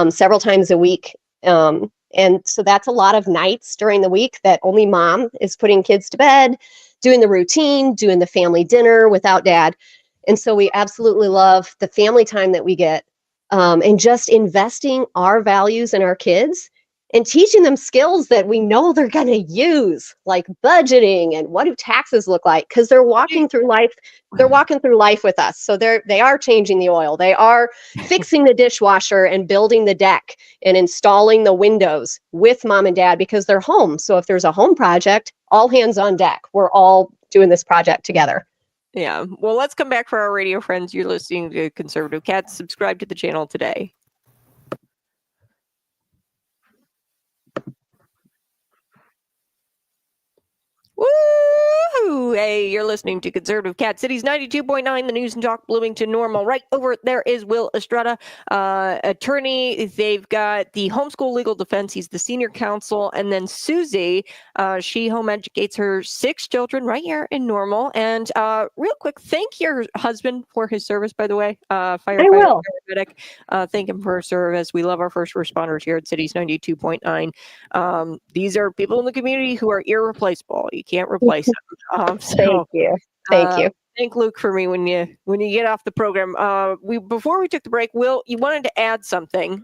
several times a week. And so that's a lot of nights during the week that only mom is putting kids to bed, doing the routine, doing the family dinner without dad. And so we absolutely love the family time that we get, and just investing our values in our kids and teaching them skills that we know they're going to use, like budgeting and what do taxes look like, because they're walking through life. They're walking through life with us. So they are changing the oil. They are fixing the dishwasher and building the deck and installing the windows with mom and dad because they're home. So if there's a home project, all hands on deck. We're all doing this project together. Yeah. Well, let's come back for our radio friends. You're listening to Conservative Cats. Subscribe to the channel today. Woo! Hey, you're listening to Conservative Cat Cities 92.9, the news and talk Bloomington Normal. Right over there is Will Estrada, attorney. They've got the homeschool legal defense. He's the senior counsel. And then Susie, she home educates her 6 children right here in Normal. And real quick, thank your husband for his service, by the way. Firefighter, paramedic. Thank him for his service. We love our first responders here at Cities 92.9. These are people in the community who are irreplaceable. You can't replace them. Thank you. Thank you. Thank Luke for me when you get off the program. Before we took the break, Will, you wanted to add something.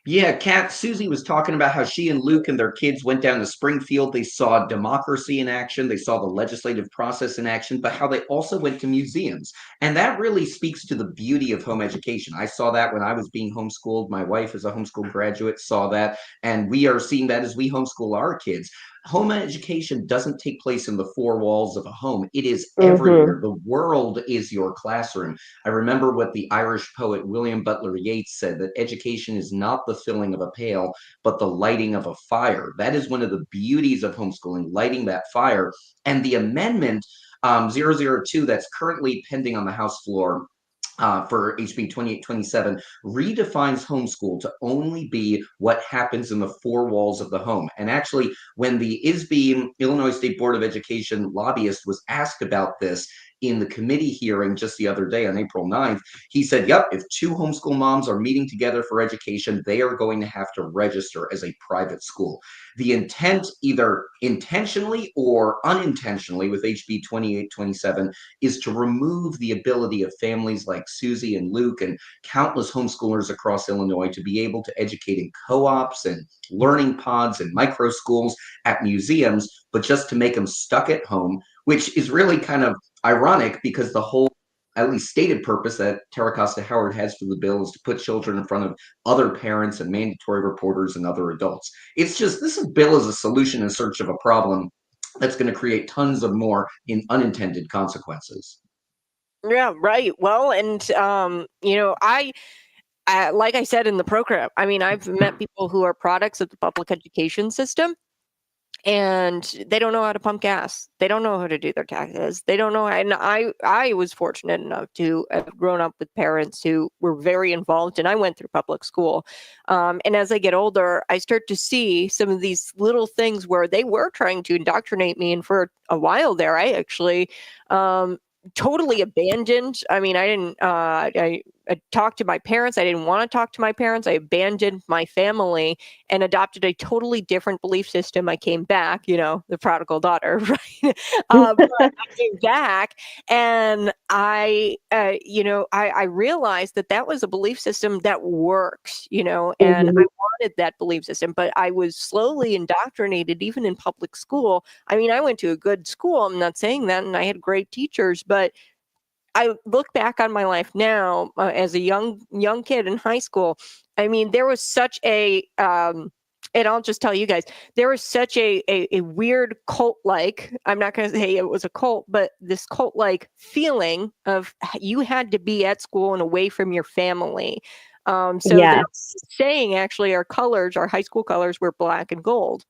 Yeah, Kat, Susie was talking about how she and Luke and their kids went down to Springfield. They saw democracy in action. They saw the legislative process in action, but how they also went to museums. And that really speaks to the beauty of home education. I saw that when I was being homeschooled. My wife is a homeschool graduate, saw that. And we are seeing that as we homeschool our kids. Home education doesn't take place in the 4 walls of a home. It is everywhere. The world is your classroom. I remember what the Irish poet William Butler Yeats said, that education is not the filling of a pail, but the lighting of a fire. That is one of the beauties of homeschooling, lighting that fire. And the amendment 002 that's currently pending on the House floor, for HB 2827 redefines homeschool to only be what happens in the four walls of the home. And actually, when the ISB, Illinois State Board of Education lobbyist, was asked about this in the committee hearing just the other day on April 9th, he said, yep, if two homeschool moms are meeting together for education, they are going to have to register as a private school. The intent, either intentionally or unintentionally, with HB 2827 is to remove the ability of families like Susie and Luke and countless homeschoolers across Illinois to be able to educate in co-ops and learning pods and micro schools at museums, but just to make them stuck at home, which is really kind of ironic because the whole, at least stated, purpose that Tara Costa Howard has for the bill is to put children in front of other parents and mandatory reporters and other adults. It's just, this bill is a solution in search of a problem that's going to create tons of more unintended consequences. Yeah, right. Well, and like I said in the program, I mean, I've met people who are products of the public education system, and they don't know how to pump gas. They don't know how to do their taxes. They don't know. And I was fortunate enough to have grown up with parents who were very involved, and I went through public school. And as I get older, I start to see some of these little things where they were trying to indoctrinate me. And for a while there, I actually totally abandoned. I mean, I didn't, I talked to my parents. I didn't want to talk to my parents. I abandoned my family and adopted a totally different belief system. I came back, the prodigal daughter, right? But I came back and I realized that was a belief system that works, and I wanted that belief system, but I was slowly indoctrinated, even in public school. I mean, I went to a good school. I'm not saying that. And I had great teachers, but I look back on my life now as a young kid in high school. I mean, there was such a, and I'll just tell you guys, there was such a weird cult-like, I'm not going to say it was a cult, but this cult-like feeling of you had to be at school and away from your family. The saying, actually, our high school colors were black and gold.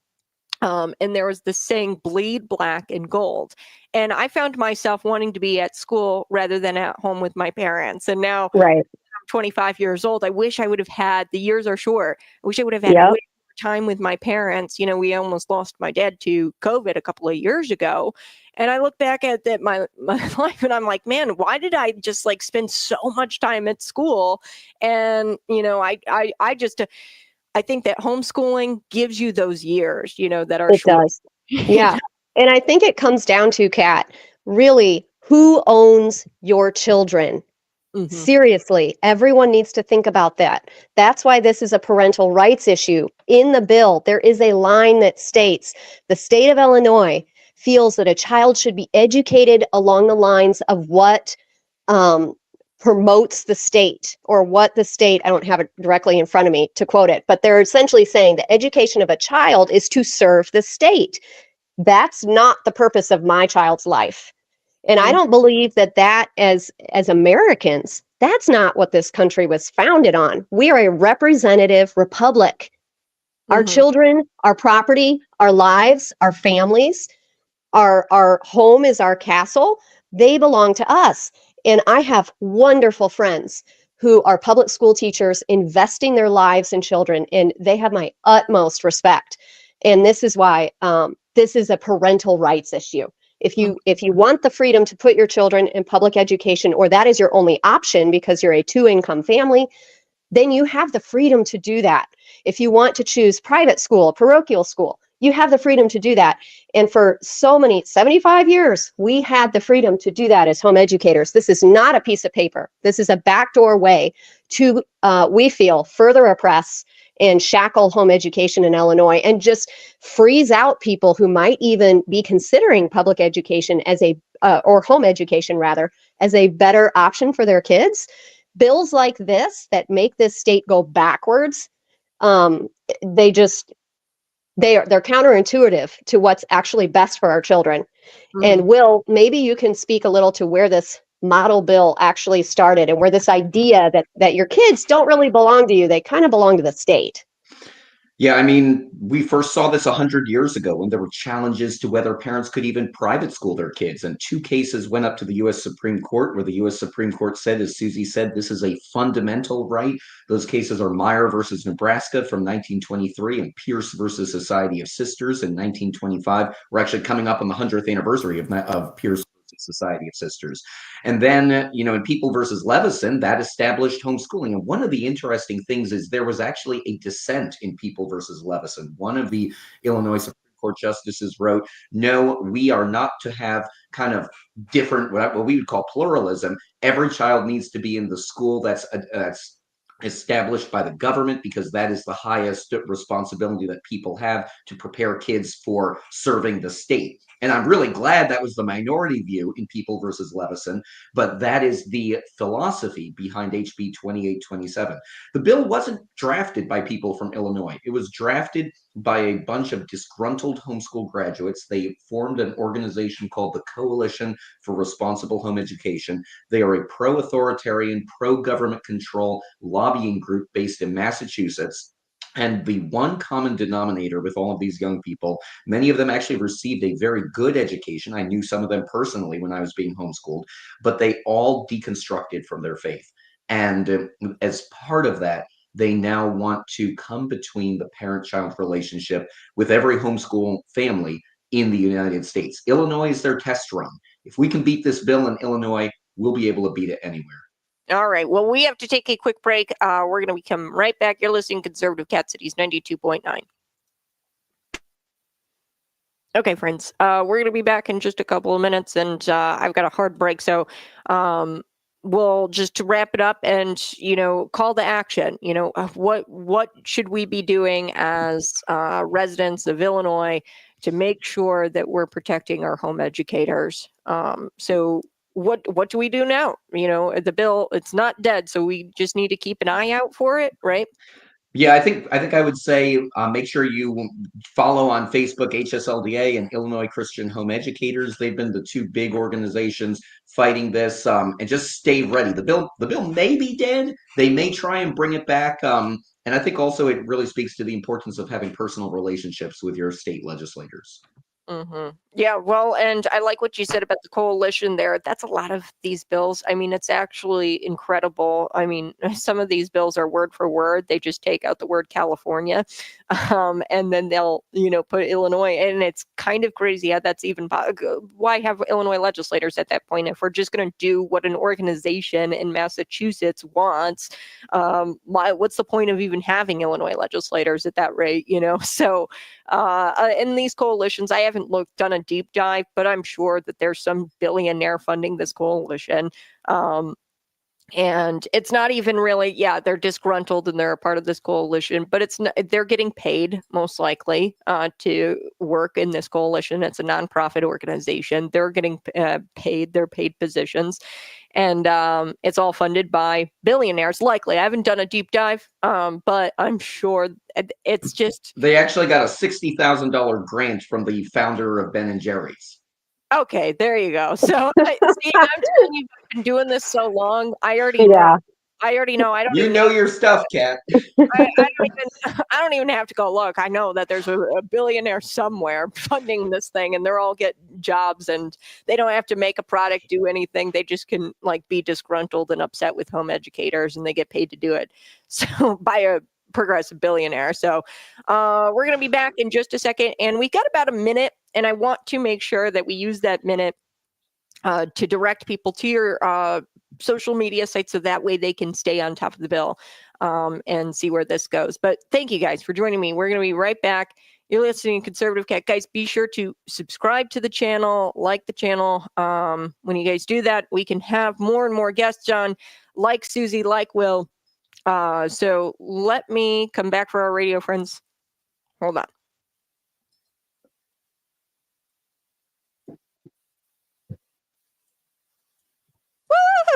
And there was this saying, bleed black and gold. And I found myself wanting to be at school rather than at home with my parents. And now I'm 25 years old. I wish I would have had, the years are short. I wish I would have had way more time with my parents. We almost lost my dad to COVID a couple of years ago. And I look back at my life and I'm like, man, why did I just spend so much time at school? And, I think that homeschooling gives you those years, that are short. It does. Yeah. And I think it comes down to, Kat, really, who owns your children? Mm-hmm. Seriously, everyone needs to think about that. That's why this is a parental rights issue. In the bill, there is a line that states the state of Illinois feels that a child should be educated along the lines of what promotes the state, or what the state, I don't have it directly in front of me to quote it, but they're essentially saying the education of a child is to serve the state. That's not the purpose of my child's life. And I don't believe that as Americans, that's not what this country was founded on. We are a representative republic. Our children, our property, our lives, our families, our home is our castle. They belong to us. And I have wonderful friends who are public school teachers investing their lives in children, and they have my utmost respect. And this is why this is a parental rights issue. If you want the freedom to put your children in public education, or that is your only option because you're a two-income family, then you have the freedom to do that. If you want to choose private school, parochial school, you have the freedom to do that. And for 75 years, we had the freedom to do that as home educators. This is not a piece of paper. This is a backdoor way to, we feel, further oppress and shackle home education in Illinois, and just freeze out people who might even be considering public education or home education rather, as a better option for their kids. Bills like this that make this state go backwards, they're counterintuitive to what's actually best for our children. And Will, maybe you can speak a little to where this model bill actually started, and where this idea that your kids don't really belong to you, they kind of belong to the state. Yeah, I mean, we first saw this 100 years ago when there were challenges to whether parents could even private school their kids. And two cases went up to the US Supreme Court, where the US Supreme Court said, as Susie said, this is a fundamental right. Those cases are Meyer versus Nebraska from 1923 and Pierce versus Society of Sisters in 1925. We're actually coming up on the 100th anniversary of Pierce versus Society of Sisters. And then, in People versus Levison, that established homeschooling. And one of the interesting things is there was actually a dissent in People versus Levison. One of the Illinois Supreme Court justices wrote, no, we are not to have kind of different, what we would call pluralism. Every child needs to be in the school that's established by the government, because that is the highest responsibility that people have, to prepare kids for serving the state. And I'm really glad that was the minority view in People versus Levison, but that is the philosophy behind HB 2827. The bill wasn't drafted by people from Illinois. It was drafted by a bunch of disgruntled homeschool graduates. They formed an organization called the Coalition for Responsible Home Education. They are a pro-authoritarian, pro-government control lobbying group based in Massachusetts. And the one common denominator with all of these young people, many of them actually received a very good education. I knew some of them personally when I was being homeschooled, but they all deconstructed from their faith. And as part of that, they now want to come between the parent-child relationship with every homeschool family in the United States. Illinois is their test run. If we can beat this bill in Illinois, we'll be able to beat it anywhere. All right. Well, we have to take a quick break. We're going to come right back. You're listening to Conservative Cat Cities 92.9. Okay, friends. We're going to be back in just a couple of minutes, and I've got a hard break. So we'll just to wrap it up and, call to action. What should we be doing as residents of Illinois to make sure that we're protecting our home educators? So what do we do now? The bill, it's not dead, so we just need to keep an eye out for it, right? Yeah, I think I would say make sure you follow on Facebook HSLDA and Illinois Christian Home Educators. They've been the two big organizations fighting this, and just stay ready. The bill may be dead. They may try and bring it back. And I think also it really speaks to the importance of having personal relationships with your state legislators. Mm-hmm. Yeah, well, and I like what you said about the coalition there. That's a lot of these bills. I mean, it's actually incredible. I mean, some of these bills are word for word. They just take out the word California, and then they'll, put Illinois. And it's kind of crazy how that's even. Why have Illinois legislators at that point if we're just going to do what an organization in Massachusetts wants? What's the point of even having Illinois legislators at that rate? So in these coalitions, I haven't done a deep dive, but I'm sure that there's some billionaire funding this coalition. And it's not even really, they're disgruntled and they're a part of this coalition, but they're getting paid most likely to work in this coalition. It's a nonprofit organization. They're getting paid, they're paid positions. And it's all funded by billionaires, likely. I haven't done a deep dive, but I'm sure it's just... They actually got a $60,000 grant from the founder of Ben & Jerry's. Okay, there you go. So, see, I'm telling you, I've been doing this so long. I already know. I don't. You know your stuff, Kat. I don't even have to go look. I know that there's a billionaire somewhere funding this thing, and they're all get jobs, and they don't have to make a product, do anything. They just can be disgruntled and upset with home educators, and they get paid to do it. So by a progressive billionaire. So we're going to be back in just a second, and we got about a minute, and I want to make sure that we use that minute to direct people to your social media sites so that way they can stay on top of the bill and see where this goes. But thank you guys for joining me. We're going to be right back. You're listening to Conservative Cat. Guys, be sure to subscribe to the channel, like the channel. When you guys do that, we can have more and more guests on, like Susie, like Will. So let me come back for our radio friends. Hold on.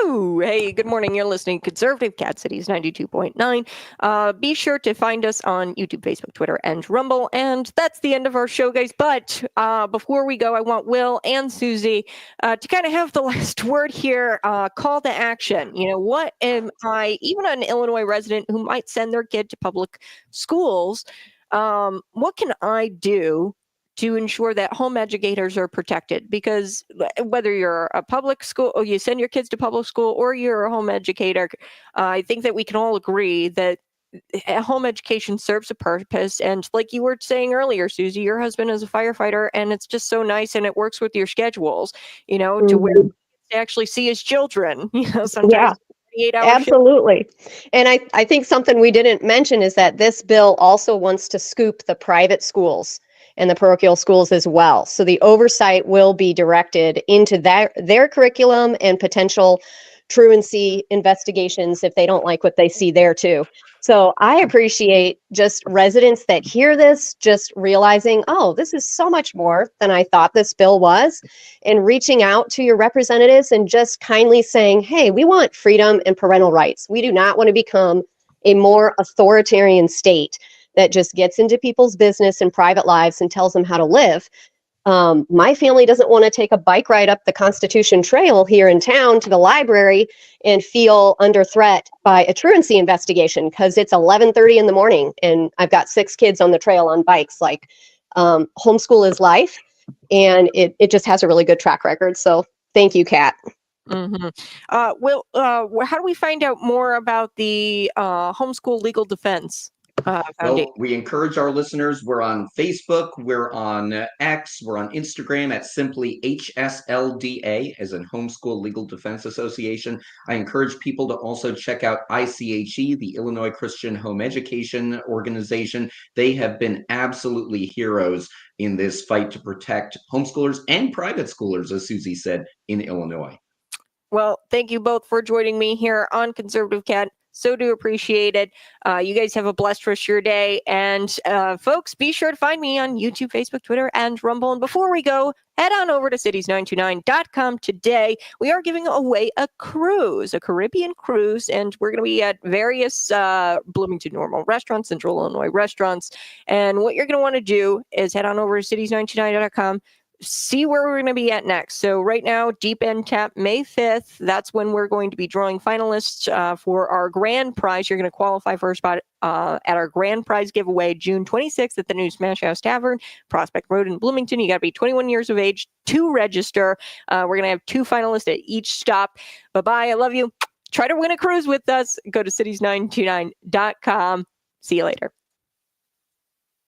Woo! Hey, good morning. You're listening to Conservative Cat Cities 92.9. Be sure to find us on YouTube, Facebook, Twitter, and Rumble. And that's the end of our show, guys. But before we go, I want Will and Susie to kind of have the last word here. Call to action. What am I, even an Illinois resident who might send their kid to public schools, what can I do to ensure that home educators are protected? Because whether you're a public school or you send your kids to public school or you're a home educator, I think that we can all agree that home education serves a purpose. And like you were saying earlier, Susie, your husband is a firefighter, and it's just so nice, and it works with your schedules, to where Mhm. to actually see his children, sometimes Yeah. 8-hour shift. Absolutely. And I think something we didn't mention is that this bill also wants to scoop the private schools and the parochial schools as well. So the oversight will be directed into their curriculum and potential truancy investigations if they don't like what they see there too. So I appreciate just residents that hear this, just realizing, oh, this is so much more than I thought this bill was, and reaching out to your representatives and just kindly saying, hey, we want freedom and parental rights. We do not want to become a more authoritarian state that just gets into people's business and private lives and tells them how to live. My family doesn't want to take a bike ride up the Constitution Trail here in town to the library and feel under threat by a truancy investigation because it's 11:30 in the morning and I've got 6 kids on the trail on bikes. Like, homeschool is life, and it just has a really good track record. So thank you, Kat. Mm-hmm. Will, how do we find out more about the Homeschool Legal Defense Foundation? Well, we encourage our listeners. We're on Facebook, we're on X, we're on Instagram at simply HSLDA, as in Homeschool Legal Defense Association. I encourage people to also check out ICHE, the Illinois Christian Home Education Organization. They have been absolutely heroes in this fight to protect homeschoolers and private schoolers, as Susie said, in Illinois. Well, thank you both for joining me here on Conservative Cat. So do appreciate it. You guys have a blessed rest of your day. And folks, be sure to find me on YouTube, Facebook, Twitter, and Rumble. And before we go, head on over to cities929.com today. We are giving away a cruise, a Caribbean cruise, and we're going to be at various Bloomington Normal restaurants, Central Illinois restaurants. And what you're going to want to do is head on over to cities929.com. See where we're going to be at next. So right now, Deep End Tap, May 5th, that's when we're going to be drawing finalists for our grand prize. You're going to qualify for a spot at our grand prize giveaway June 26th at the new Smash House Tavern, Prospect Road in Bloomington. You got to be 21 years of age to register. We're going to have 2 finalists at each stop. Bye-bye. I love you. Try to win a cruise with us. Go to cities929.com. See you later.